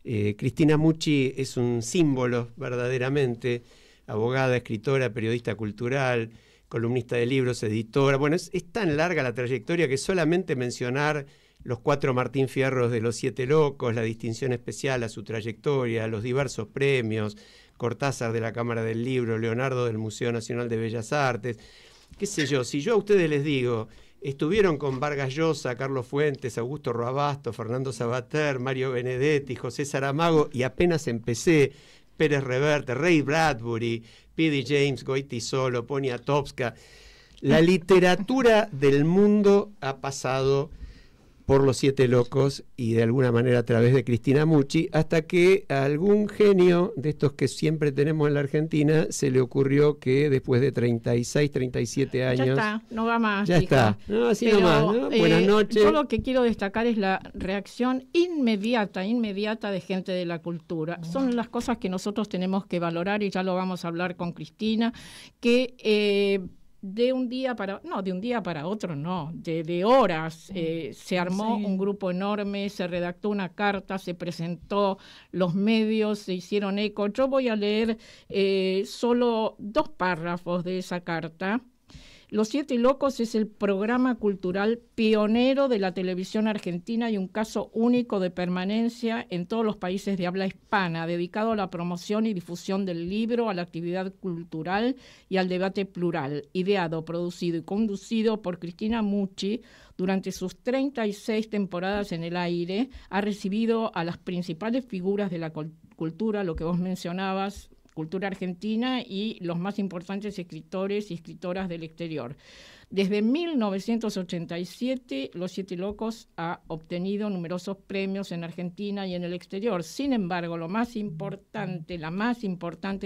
Cristina Mucci es un símbolo verdaderamente, abogada, escritora, periodista cultural, columnista de libros, editora. Bueno, es tan larga la trayectoria que solamente mencionar los 4 Martín Fierros de Los 7 Locos, la distinción especial a su trayectoria, los diversos premios, Cortázar de la Cámara del Libro, Leonardo del Museo Nacional de Bellas Artes, qué sé yo, si yo a ustedes les digo Estuvieron con Vargas Llosa, Carlos Fuentes, Augusto Roabasto, Fernando Sabater, Mario Benedetti, José Saramago, y apenas empecé, Pérez Reverte, Ray Bradbury, P.D. James, Goiti Solo, Poniatowska. La literatura del mundo ha pasado por Los Siete Locos y de alguna manera a través de Cristina Mucci, hasta que a algún genio de estos que siempre tenemos en la Argentina se le ocurrió que después de 36, 37 años... Ya está, no va más. Ya está, no, así nomás, ¿no? Buenas noches. Yo lo que quiero destacar es la reacción inmediata de gente de la cultura. Son las cosas que nosotros tenemos que valorar, y ya lo vamos a hablar con Cristina, que... de un día para otro, de horas, se armó un grupo enorme, se redactó una carta, se presentó, los medios se hicieron eco. Yo voy a leer solo 2 párrafos de esa carta. Los Siete Locos es el programa cultural pionero de la televisión argentina y un caso único de permanencia en todos los países de habla hispana, dedicado a la promoción y difusión del libro, a la actividad cultural y al debate plural, ideado, producido y conducido por Cristina Mucci. Durante sus 36 temporadas en el aire, ha recibido a las principales figuras de la cultura, lo que vos mencionabas, cultura argentina, y los más importantes escritores y escritoras del exterior. Desde 1987, Los Siete Locos ha obtenido numerosos premios en Argentina y en el exterior. Sin embargo, la más importante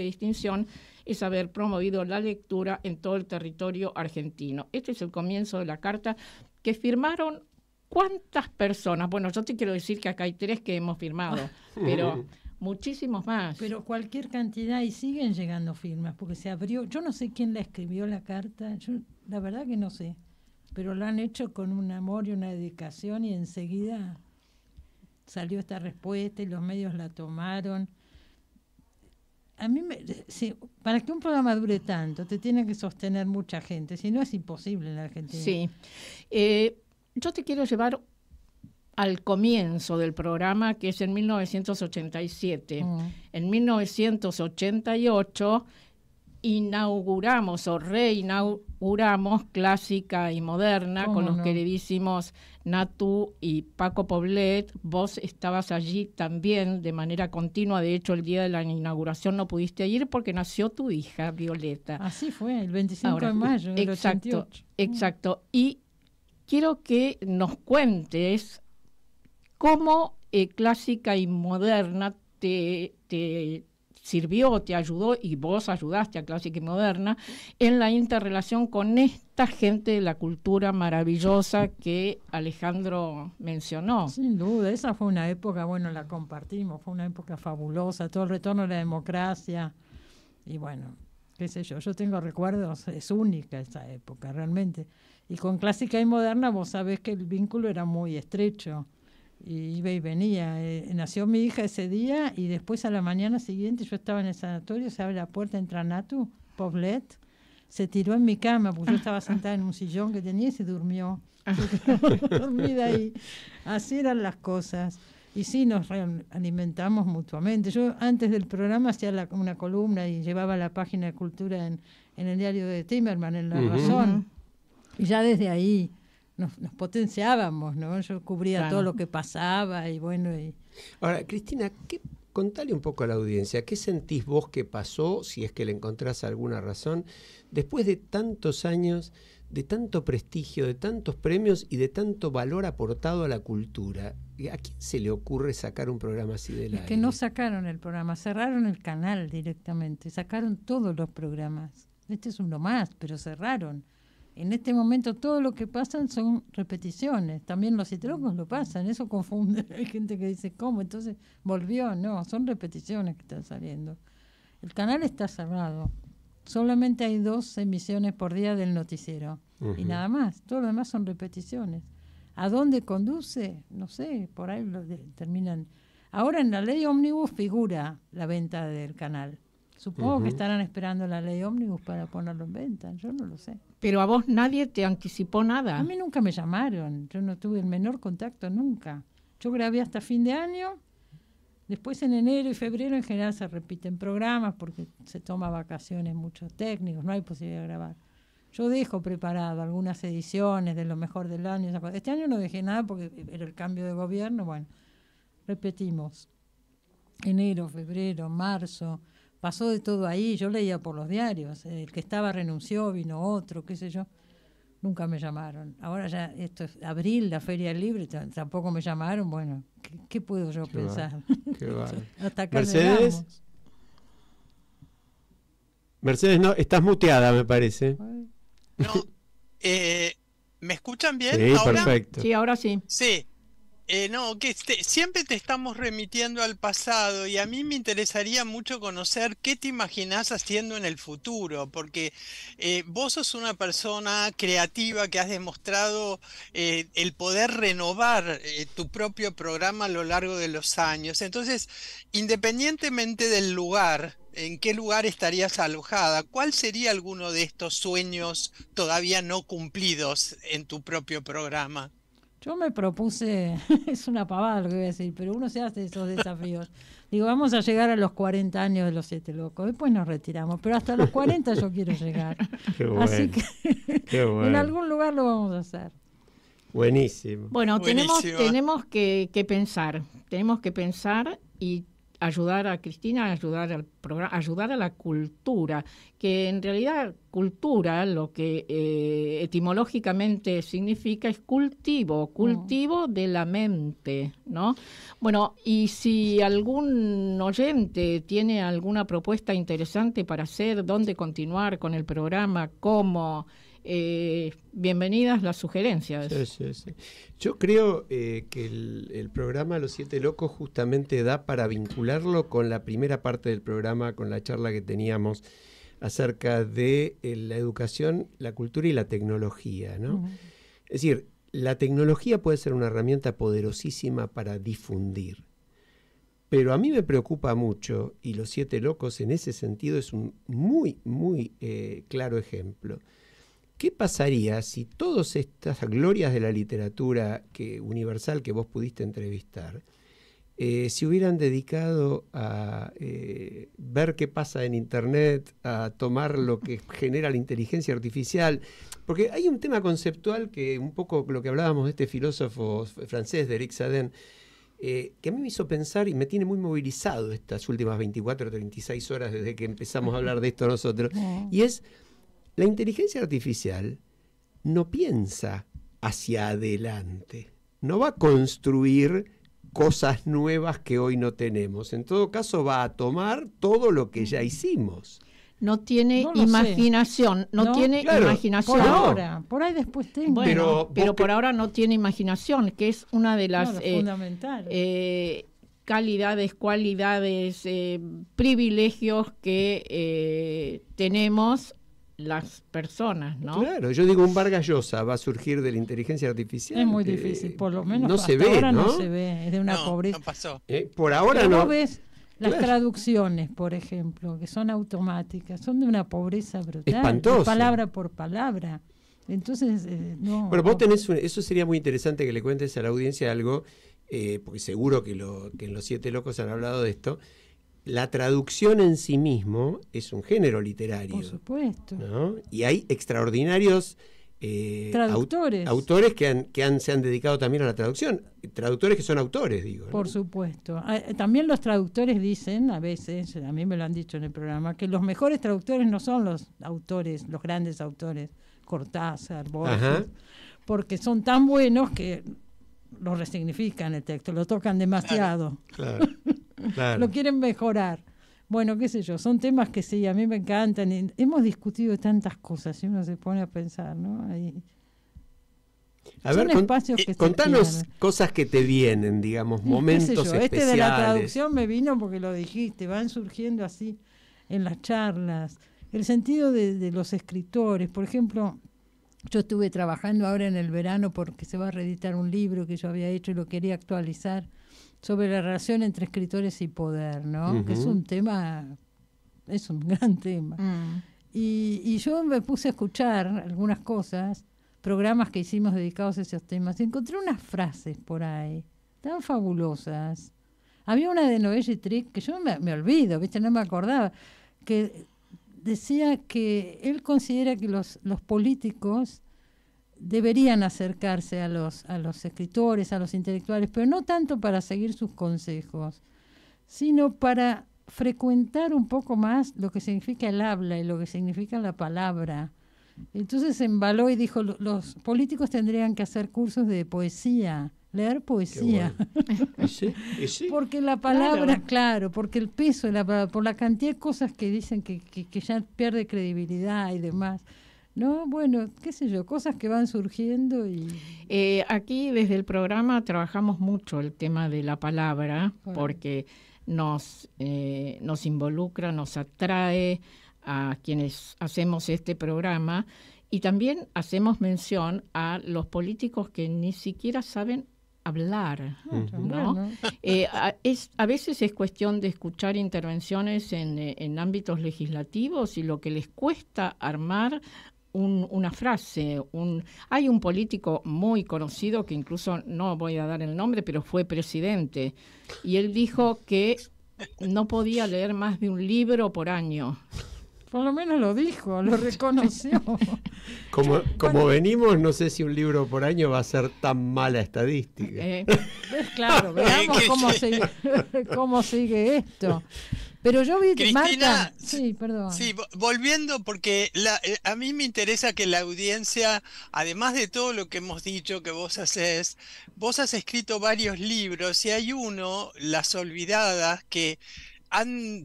distinción es haber promovido la lectura en todo el territorio argentino. Este es el comienzo de la carta que firmaron. ¿Cuántas personas? Bueno, yo te quiero decir que acá hay 3 que hemos firmado, pero... muchísimos más. Pero cualquier cantidad, y siguen llegando firmas, porque se abrió. Yo no sé quién la escribió la carta, yo la verdad que no sé, pero lo han hecho con un amor y una dedicación, y enseguida salió esta respuesta y los medios la tomaron. A mí, para que un programa dure tanto, te tiene que sostener mucha gente, si no es imposible en la Argentina. Sí. Yo te quiero llevar al comienzo del programa, que es en 1987. En 1988 inauguramos o reinauguramos Clásica y Moderna con los queridísimos Natu y Paco Poblet. Vos estabas allí también de manera continua. De hecho, el día de la inauguración no pudiste ir porque nació tu hija, Violeta. Así fue, el 25 de mayo del 88. Exacto. Y quiero que nos cuentes cómo Clásica y Moderna te sirvió, te ayudó, y vos ayudaste a Clásica y Moderna en la interrelación con esta gente de la cultura maravillosa que Alejandro mencionó. Sin duda, esa fue una época, bueno, la compartimos, fue una época fabulosa, todo el retorno a la democracia, y bueno, qué sé yo tengo recuerdos, es única esa época realmente. Y con Clásica y Moderna vos sabés que el vínculo era muy estrecho, y iba y venía. Nació mi hija ese día, y después a la mañana siguiente yo estaba en el sanatorio, se abre la puerta, entra Natu Poblet, se tiró en mi cama porque yo estaba sentada en un sillón que tenía y se durmió. Dormida ahí. Así eran las cosas. Y sí, nos alimentamos mutuamente. Yo antes del programa hacía una columna y llevaba la página de cultura en el diario de Timerman, en La Razón. Y ya desde ahí nos potenciábamos, ¿no? Yo cubría todo lo que pasaba y bueno. Ahora, Cristina, contale un poco a la audiencia, ¿qué sentís vos que pasó, si es que le encontrás alguna razón, después de tantos años, de tanto prestigio, de tantos premios y de tanto valor aportado a la cultura? ¿A quién se le ocurre sacar un programa así del aire? Es que no sacaron el programa, cerraron el canal directamente, sacaron todos los programas. Este es uno más, pero cerraron. En este momento todo lo que pasan son repeticiones. También Los Siete Locos lo pasan, eso confunde. Hay gente que dice, ¿cómo? Entonces volvió. No, son repeticiones que están saliendo. El canal está cerrado. Solamente hay 2 emisiones por día del noticiero. Y nada más. Todo lo demás son repeticiones. ¿A dónde conduce? No sé, por ahí lo terminan. Ahora en la ley ómnibus figura la venta del canal. Supongo que estarán esperando la ley ómnibus para ponerlo en venta, yo no lo sé. Pero a vos nadie te anticipó nada. A mí nunca me llamaron, yo no tuve el menor contacto nunca. Yo grabé hasta fin de año, después en enero y febrero en general se repiten programas porque se toma vacaciones muchos técnicos, no hay posibilidad de grabar. Yo dejo preparado algunas ediciones de lo mejor del año. Este año no dejé nada porque era el cambio de gobierno. Bueno, repetimos. Enero, febrero, marzo. Pasó de todo ahí. Yo leía por los diarios. El que estaba renunció, vino otro, qué sé yo. Nunca me llamaron. Ahora ya, esto es abril, la Feria del Libro, tampoco me llamaron. Bueno, ¿qué puedo yo pensar? Qué vale. Hasta acá Mercedes. llegamos. Mercedes, no, estás muteada, me parece. No, ¿me escuchan bien Sí, ahora? perfecto. Sí, ahora sí. Sí. No, que siempre te estamos remitiendo al pasado y a mí me interesaría mucho conocer qué te imaginás haciendo en el futuro, porque vos sos una persona creativa que has demostrado el poder renovar tu propio programa a lo largo de los años. Entonces, independientemente del lugar, ¿en qué lugar estarías alojada? ¿Cuál sería alguno de estos sueños todavía no cumplidos en tu propio programa? Yo me propuse, es una pavada lo que voy a decir, pero uno se hace esos desafíos. Digo, vamos a llegar a los 40 años de los 7 locos, después nos retiramos, pero hasta los 40 yo quiero llegar. Qué bueno. Así que Qué bueno. en algún lugar lo vamos a hacer. Buenísimo. Bueno, Buenísimo. tenemos que pensar y ayudar a Cristina, ayudar al programa, ayudar a la cultura, que en realidad cultura lo que etimológicamente significa es cultivo de la mente, ¿no? Bueno, y si algún oyente tiene alguna propuesta interesante para hacer, dónde continuar con el programa, cómo, bienvenidas las sugerencias. Sí. Yo creo que el programa Los Siete Locos justamente da para vincularlo con la primera parte del programa, con la charla que teníamos acerca de la educación, la cultura y la tecnología, ¿no? Es decir, la tecnología puede ser una herramienta poderosísima para difundir, pero a mí me preocupa mucho, y Los Siete Locos en ese sentido es un muy claro ejemplo. ¿Qué pasaría si todas estas glorias de la literatura universal que vos pudiste entrevistar se hubieran dedicado a ver qué pasa en Internet, a tomar lo que genera la inteligencia artificial? Porque hay un tema conceptual que un poco lo que hablábamos de este filósofo francés, de Eric Sadin, que a mí me hizo pensar y me tiene muy movilizado estas últimas 24 o 36 horas desde que empezamos a hablar de esto nosotros, y es: la inteligencia artificial no piensa hacia adelante, no va a construir cosas nuevas que hoy no tenemos. En todo caso, va a tomar todo lo que ya hicimos. No tiene No lo imaginación, sé. no tiene Claro, imaginación. Por ahora, por ahí después tengo. Bueno, pero vos por ahora no tiene imaginación, que es una de las fundamental. cualidades, privilegios que tenemos las personas, ¿no? Claro, yo digo, un Vargas Llosa va a surgir de la inteligencia artificial. Es muy difícil, por lo menos no hasta se ve, ahora ¿no? no se ve, es de una pobreza. No pasó. Por ahora Pero no. vos ves las Claro. traducciones, por ejemplo, que son automáticas, son de una pobreza brutal, Espantoso. palabra por palabra. Entonces, no. Pero vos tenés eso sería muy interesante que le cuentes a la audiencia algo, porque seguro que en Los Siete Locos han hablado de esto. La traducción en sí mismo es un género literario. Por supuesto. ¿No? Y hay extraordinarios Traductores. autores que se han dedicado también a la traducción. Traductores que son autores, digo, ¿no? Por supuesto. También los traductores dicen, a veces, a mí me lo han dicho en el programa, que los mejores traductores no son los autores, los grandes autores, Cortázar, Borges, Ajá. porque son tan buenos que lo resignifican el texto, lo tocan demasiado. Claro, claro. Lo quieren mejorar. Bueno, qué sé yo, son temas que sí, a mí me encantan. Y hemos discutido tantas cosas y uno se pone a pensar, ¿no? A son ver, espacios que se contanos quieran. cosas que te vienen, digamos, Qué sé momentos yo, especiales. Este de la traducción me vino porque lo dijiste, van surgiendo así en las charlas. El sentido de los escritores, por ejemplo, yo estuve trabajando ahora en el verano porque se va a reeditar un libro que yo había hecho y lo quería actualizar, sobre la relación entre escritores y poder, ¿no? Que es un tema, es un gran tema. Y yo me puse a escuchar algunas cosas, programas que hicimos dedicados a esos temas, y encontré unas frases por ahí, tan fabulosas. Había una de Noé Trick que yo me olvido, ¿viste? No me acordaba, que decía que él considera que los políticos deberían acercarse a los escritores, a los intelectuales, pero no tanto para seguir sus consejos, sino para frecuentar un poco más lo que significa el habla y lo que significa la palabra. Entonces se embaló y dijo, los políticos tendrían que hacer cursos de poesía, leer poesía. Bueno. ¿Sí? Porque la palabra, claro, porque el peso de la palabra, por la cantidad de cosas que dicen que ya pierde credibilidad y demás. No, bueno, qué sé yo, cosas que van surgiendo y... Aquí desde el programa trabajamos mucho el tema de la palabra, porque nos involucra, nos atrae a quienes hacemos este programa, y también hacemos mención a los políticos que ni siquiera saben hablar, ¿no? A veces es cuestión de escuchar intervenciones en ámbitos legislativos y lo que les cuesta armar una frase. Hay un político muy conocido que incluso no voy a dar el nombre, pero fue presidente, y él dijo que no podía leer más de un libro por año. Por lo menos lo dijo, lo reconoció. Como venimos, no sé si un libro por año va a ser tan mala estadística. Claro, veamos cómo sigue esto. Pero yo vi que Cristina, sí, perdón. Sí, volviendo, porque a mí me interesa que la audiencia, además de todo lo que hemos dicho que vos has escrito varios libros, y hay uno, Las Olvidadas, que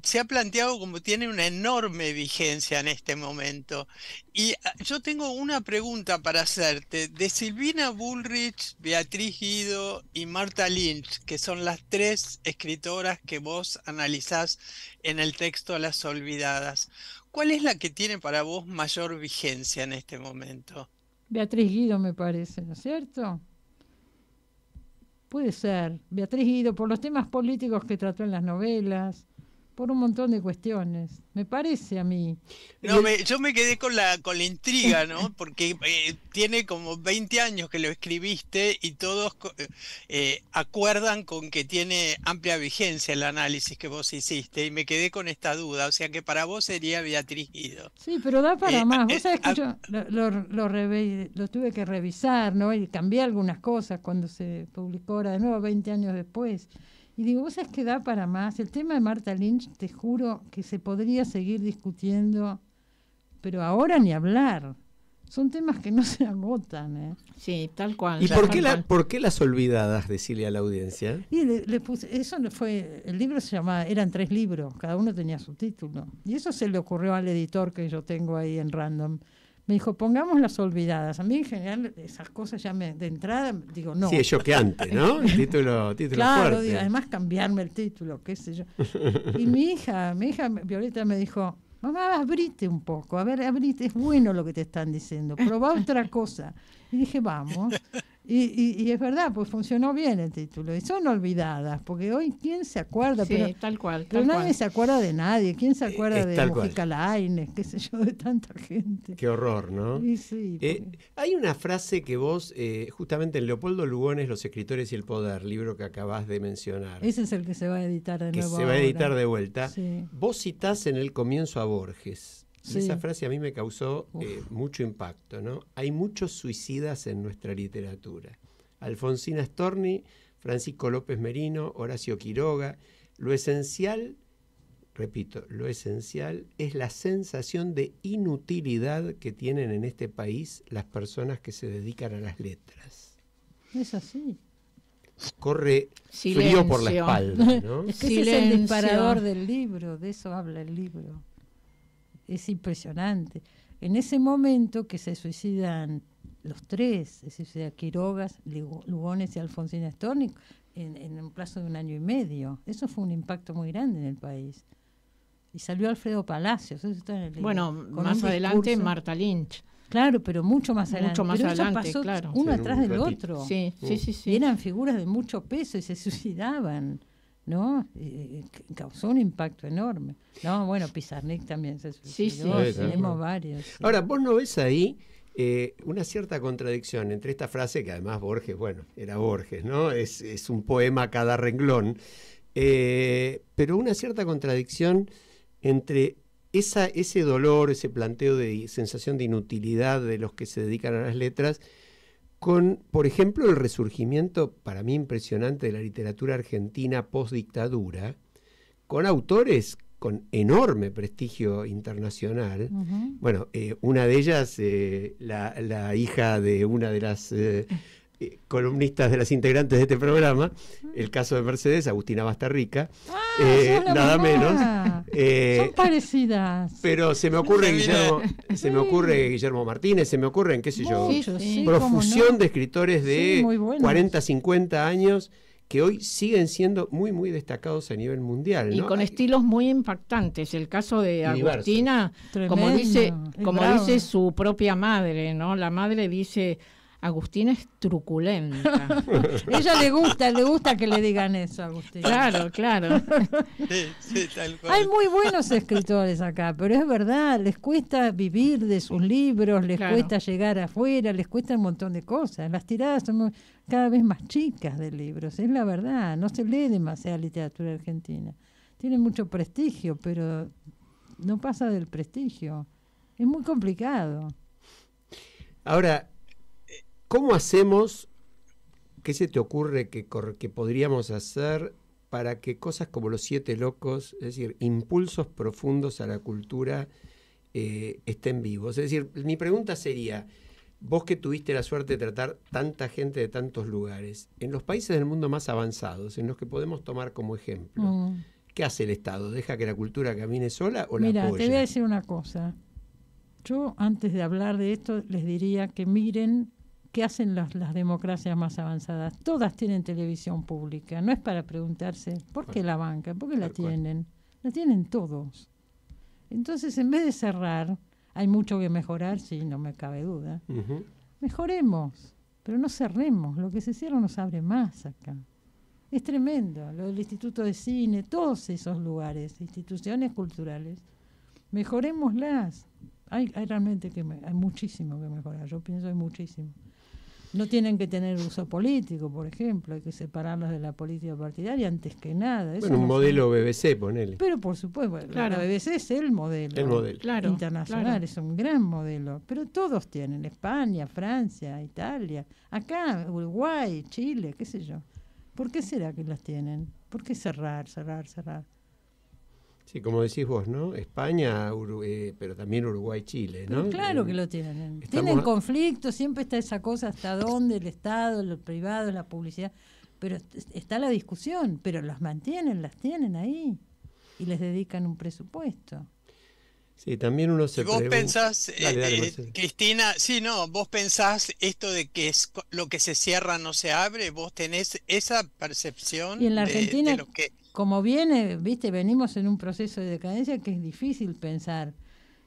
se ha planteado como tiene una enorme vigencia en este momento. Y yo tengo una pregunta para hacerte. De Silvina Bullrich, Beatriz Guido y Marta Lynch, que son las tres escritoras que vos analizás en el texto Las Olvidadas, ¿cuál es la que tiene para vos mayor vigencia en este momento? Beatriz Guido, me parece, ¿no es cierto? Puede ser. Beatriz Guido, por los temas políticos que trató en las novelas, por un montón de cuestiones, me parece a mí. No, yo me quedé con la intriga, ¿no? Porque tiene como 20 años que lo escribiste y todos acuerdan con que tiene amplia vigencia el análisis que vos hiciste, y me quedé con esta duda, o sea que para vos sería Beatriz Guido. Sí, pero da para más. Vos sabés que yo lo tuve que revisar, ¿no? Y cambié algunas cosas cuando se publicó ahora de nuevo, 20 años después. Y digo, vos sabés que da para más. El tema de Marta Lynch, te juro que se podría seguir discutiendo, pero ahora ni hablar. Son temas que no se agotan, ¿eh? Sí, tal cual. ¿Y por qué Las Olvidadas, decirle a la audiencia? Y le puse, eso fue, el libro se llamaba, eran 3 libros, cada uno tenía su título. Y eso se le ocurrió al editor que yo tengo ahí en Random. Me dijo, pongamos Las Olvidadas. A mí en general esas cosas ya de entrada digo no. Sí, es choqueante, ¿no? título claro, fuerte. Además cambiarme el título, qué sé yo. Y mi hija Violeta me dijo, mamá, abrite un poco, abrite, es bueno lo que te están diciendo, probá otra cosa. Y dije, vamos. Y es verdad, pues funcionó bien el título. Y son olvidadas, porque hoy, ¿quién se acuerda? Sí, pero tal cual. Pero nadie se acuerda de nadie. ¿Quién se acuerda de Mujica cual. Lainez? Qué sé yo, de tanta gente. Qué horror, ¿no? Sí, hay una frase que vos, justamente en Leopoldo Lugones, Los escritores y el poder, libro que acabás de mencionar. Ese es el que se va a editar de nuevo. Que se va a editar de vuelta. Sí. Vos citás en el comienzo a Borges. Sí. Y esa frase a mí me causó mucho impacto, ¿no? Hay muchos suicidas en nuestra literatura. Alfonsina Storni, Francisco López Merino, Horacio Quiroga. Lo esencial, repito, lo esencial es la sensación de inutilidad que tienen en este país las personas que se dedican a las letras. Es así. Corre Silencio. frío por la espalda, ¿no? Es que ese es el disparador del libro, de eso habla el libro. Es impresionante. En ese momento que se suicidan los 3, se suicida Quiroga, Lugones y Alfonsina Storni, en un plazo de 1 año y medio. Eso fue un impacto muy grande en el país. Y salió Alfredo Palacios, eso está en el libro. Bueno, más adelante Marta Lynch. Claro, pero mucho más adelante. Mucho más pero adelante, eso pasó claro. uno Sí, atrás un del ratito. otro. Sí. Y eran figuras de mucho peso y se suicidaban, ¿no? Causó un impacto enorme. No, bueno, Pizarnik también se suicidó, Sí, tenemos varios. Sí. Ahora, vos no ves ahí una cierta contradicción entre esta frase, que además Borges, bueno, era Borges, ¿no? Es un poema a cada renglón, pero una cierta contradicción entre ese dolor, ese planteo de sensación de inutilidad de los que se dedican a las letras, con, por ejemplo, el resurgimiento, para mí impresionante, de la literatura argentina post-dictadura, con autores con enorme prestigio internacional. Ujú. Bueno, una de ellas, la hija de una de las columnistas de las integrantes de este programa, el caso de Mercedes, Agustina Bastarrica, sos la nada mamá. menos. Son parecidas. Pero se me ocurre Sí. Guillermo Martínez, se me ocurren, qué sé yo, Muchos, sí, profusión cómo no. de escritores Sí, de muy buenos. 40, 50 años que hoy siguen siendo muy, muy destacados a nivel mundial, Y ¿no? con estilos muy impactantes. El caso de Y diversos. Agustina, como Tremendo, como es bravo. dice su propia madre, ¿no? La madre dice, Agustina es truculenta. Ella le gusta que le digan eso, Agustín. Claro, claro. Sí, tal cual. Hay muy buenos escritores acá, pero es verdad, les cuesta vivir de sus libros, les Claro. cuesta llegar afuera, les cuesta un montón de cosas. Las tiradas son cada vez más chicas de libros, es la verdad. No se lee demasiada literatura argentina. Tiene mucho prestigio, pero no pasa del prestigio. Es muy complicado. Ahora, ¿cómo hacemos? ¿Qué se te ocurre que podríamos hacer para que cosas como Los Siete Locos, es decir, impulsos profundos a la cultura, estén vivos? Es decir, mi pregunta sería, vos que tuviste la suerte de tratar tanta gente de tantos lugares, en los países del mundo más avanzados, en los que podemos tomar como ejemplo, Mm. ¿qué hace el Estado? ¿Deja que la cultura camine sola o la Mira, apoya? te voy a decir una cosa. Yo, antes de hablar de esto, les diría que miren qué hacen las democracias más avanzadas. Todas tienen televisión pública. No es para preguntarse por qué la bancan, por qué la Tal cual. tienen. La tienen todos. Entonces, en vez de cerrar, hay mucho que mejorar, sí, no me cabe duda. Ujú. Mejoremos, pero no cerremos. Lo que se cierra no se abre más acá. Es tremendo. Lo del Instituto de Cine, todos esos lugares, instituciones culturales, mejorémoslas. Hay realmente hay muchísimo que mejorar. Yo pienso hay muchísimo. No tienen que tener uso político, por ejemplo. Hay que separarlos de la política partidaria antes que nada. Eso Bueno, un no modelo BBC, ponele. pero por supuesto, bueno, Claro. la BBC es el modelo, El modelo. Claro, internacional, claro. es un gran modelo, pero todos tienen, España, Francia, Italia, acá, Uruguay, Chile, qué sé yo. ¿Por qué será que las tienen? ¿Por qué cerrar? Sí, como decís vos, ¿no? España, pero también Uruguay, Chile, ¿no? Pero claro que lo tienen. Estamos- Tienen conflictos, siempre está esa cosa hasta dónde el Estado, lo privado, la publicidad, pero está la discusión, pero las mantienen, las tienen ahí y les dedican un presupuesto. Sí, también uno se Y vos pregunta... pensás, Dale, Marcelo. Cristina, sí, no, vos pensás esto de que lo que se cierra no se abre, vos tenés esa percepción Y en la de Argentina, lo que... como viene, viste, venimos en un proceso de decadencia que es difícil pensar,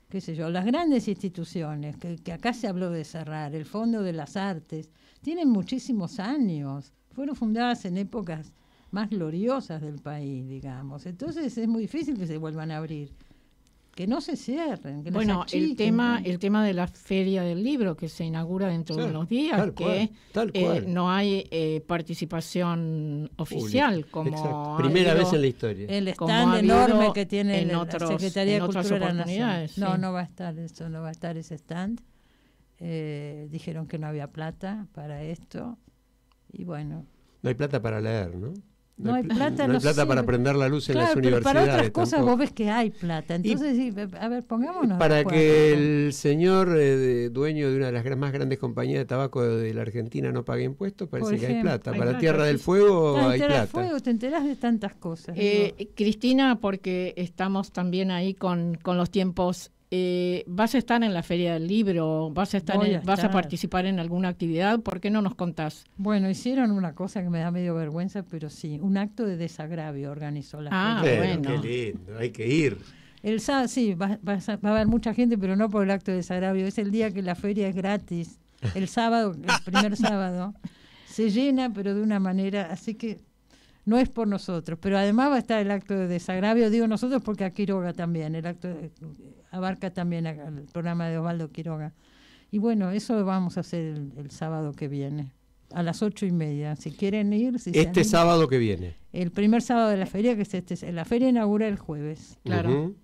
qué sé yo, las grandes instituciones, que acá se habló de cerrar, el Fondo de las Artes, tienen muchísimos años, fueron fundadas en épocas más gloriosas del país, digamos, entonces es muy difícil que se vuelvan a abrir. Que no se cierren, que no Bueno, se achiquen, ¿no? el tema de la Feria del Libro que se inaugura dentro de Claro, unos días, tal que cual, tal cual. no hay participación oficial Público. como Exacto. ha Primera habido- vez en la historia. El como stand ha habido enorme que tiene en la otros- Secretaría en de otras Cultura de la Nación. oportunidades, No, sí. no va a estar eso, no va a estar ese stand. Dijeron que no había plata para esto. Y bueno, No hay plata para leer, ¿no? no hay plata, no hay plata sé. para prender la luz en Claro, las pero universidades. para otras cosas tampoco. vos ves que hay plata. Entonces, sí, a ver, pongámonos. Para de acuerdo. que el señor dueño de una de las más grandes compañías de tabaco de la Argentina no pague impuestos, parece Por que hay ejemplo, plata. hay Para plata, Tierra del sí. Fuego Claro, hay Tierra del plata. Fuego, te enterás de tantas cosas. digo. Cristina, porque estamos también ahí con los tiempos, vas a estar en la Feria del Libro, vas a Voy a participar en alguna actividad, ¿por qué no nos contás? Bueno, hicieron una cosa que me da medio vergüenza, pero sí, un acto de desagravio organizó la Ah, feria. Pero, bueno. qué lindo, hay que ir. El sábado, sí, va a haber mucha gente, pero no por el acto de desagravio. Es el día que la feria es gratis. El sábado, el primer sábado, se llena, pero de una manera, así que no es por nosotros. Pero además va a estar el acto de desagravio, digo nosotros porque a Quiroga también, abarca también el programa de Osvaldo Quiroga. Y bueno, eso lo vamos a hacer el sábado que viene, a las 8:30. Si quieren ir, si se Este animan. sábado que viene. El primer sábado de la feria, que es la feria inaugura el jueves. Claro. Ujú.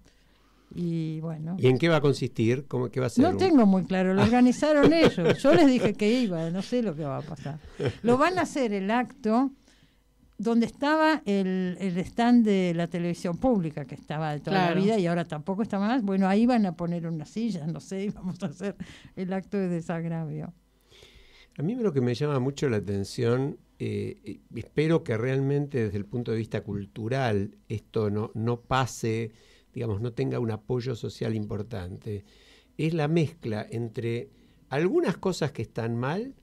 Y bueno. ¿Y en qué va a consistir? ¿Qué va a ser? No tengo muy claro, lo organizaron ellos. Yo les dije que iba, no sé lo que va a pasar. Lo van a hacer el acto donde estaba el stand de la televisión pública, que estaba de toda la vida y ahora tampoco está más. Bueno, ahí van a poner unas sillas, no sé, y vamos a hacer el acto de desagravio. A mí lo que me llama mucho la atención, espero que realmente desde el punto de vista cultural esto no pase, digamos, no tenga un apoyo social importante, es la mezcla entre algunas cosas que están mal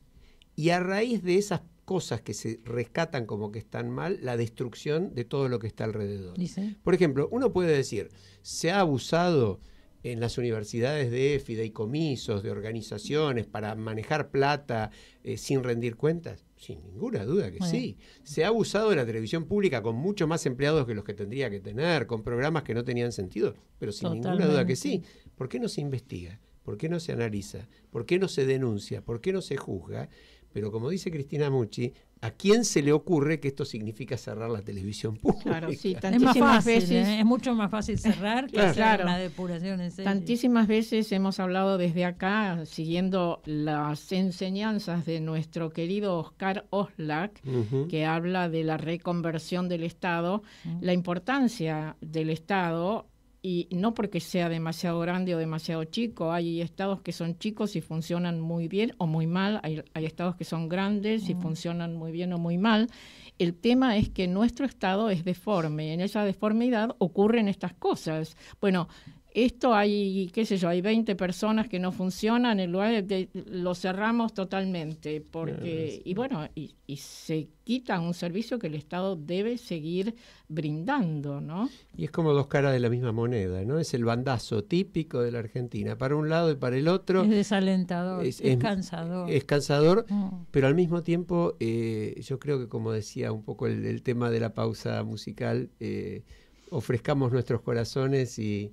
y a raíz de esas cosas que se rescatan como que están mal, la destrucción de todo lo que está alrededor. ¿Sí? Por ejemplo, uno puede decir, se ha abusado en las universidades de fideicomisos, de organizaciones para manejar plata sin rendir cuentas. Sin ninguna duda que sí. Se ha abusado de la televisión pública con mucho más empleados que los que tendría que tener, con programas que no tenían sentido, pero sin ninguna duda que sí. ¿Por qué no se investiga? ¿Por qué no se analiza? ¿Por qué no se denuncia? ¿Por qué no se juzga? Pero como dice Cristina Mucci, ¿a quién se le ocurre que esto significa cerrar la televisión pública? Claro, sí, es más fácil, es mucho más fácil cerrar que hacer una depuración en serio. Tantísimas veces hemos hablado desde acá, siguiendo las enseñanzas de nuestro querido Oscar Oslak, que habla de la reconversión del Estado, la importancia del Estado. Y no porque sea demasiado grande o demasiado chico, hay estados que son chicos y funcionan muy bien o muy mal, hay estados que son grandes y funcionan muy bien o muy mal. El tema es que nuestro estado es deforme, y en esa deformidad ocurren estas cosas. Bueno, esto hay, qué sé yo, hay 20 personas que no funcionan, en lugar de lo cerramos totalmente, porque y se quita un servicio que el Estado debe seguir brindando, ¿no? Y es como dos caras de la misma moneda, ¿no? Es el bandazo típico de la Argentina, para un lado y para el otro. Es desalentador, es cansador. Es cansador, pero al mismo tiempo, yo creo que como decía un poco el tema de la pausa musical, ofrezcamos nuestros corazones y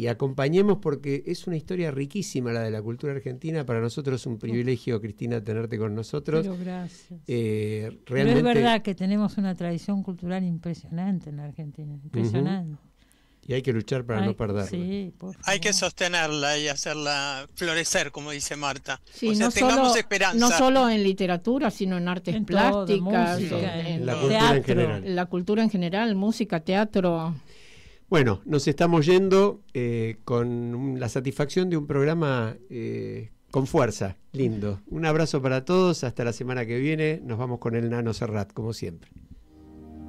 acompañemos, porque es una historia riquísima la de la cultura argentina. Para nosotros es un privilegio, Cristina, tenerte con nosotros. Pero gracias. Realmente... Pero es verdad que tenemos una tradición cultural impresionante en la Argentina, impresionante. Y hay que luchar para no perderla. Sí, hay que sostenerla y hacerla florecer, como dice Marta. Sí, o sea, tengamos esperanza. No solo en literatura, sino en artes plásticas, en la cultura en general. La cultura en general, música, teatro. Bueno, nos estamos yendo con la satisfacción de un programa con fuerza, lindo. Un abrazo para todos, hasta la semana que viene. Nos vamos con el Nano Serrat, como siempre.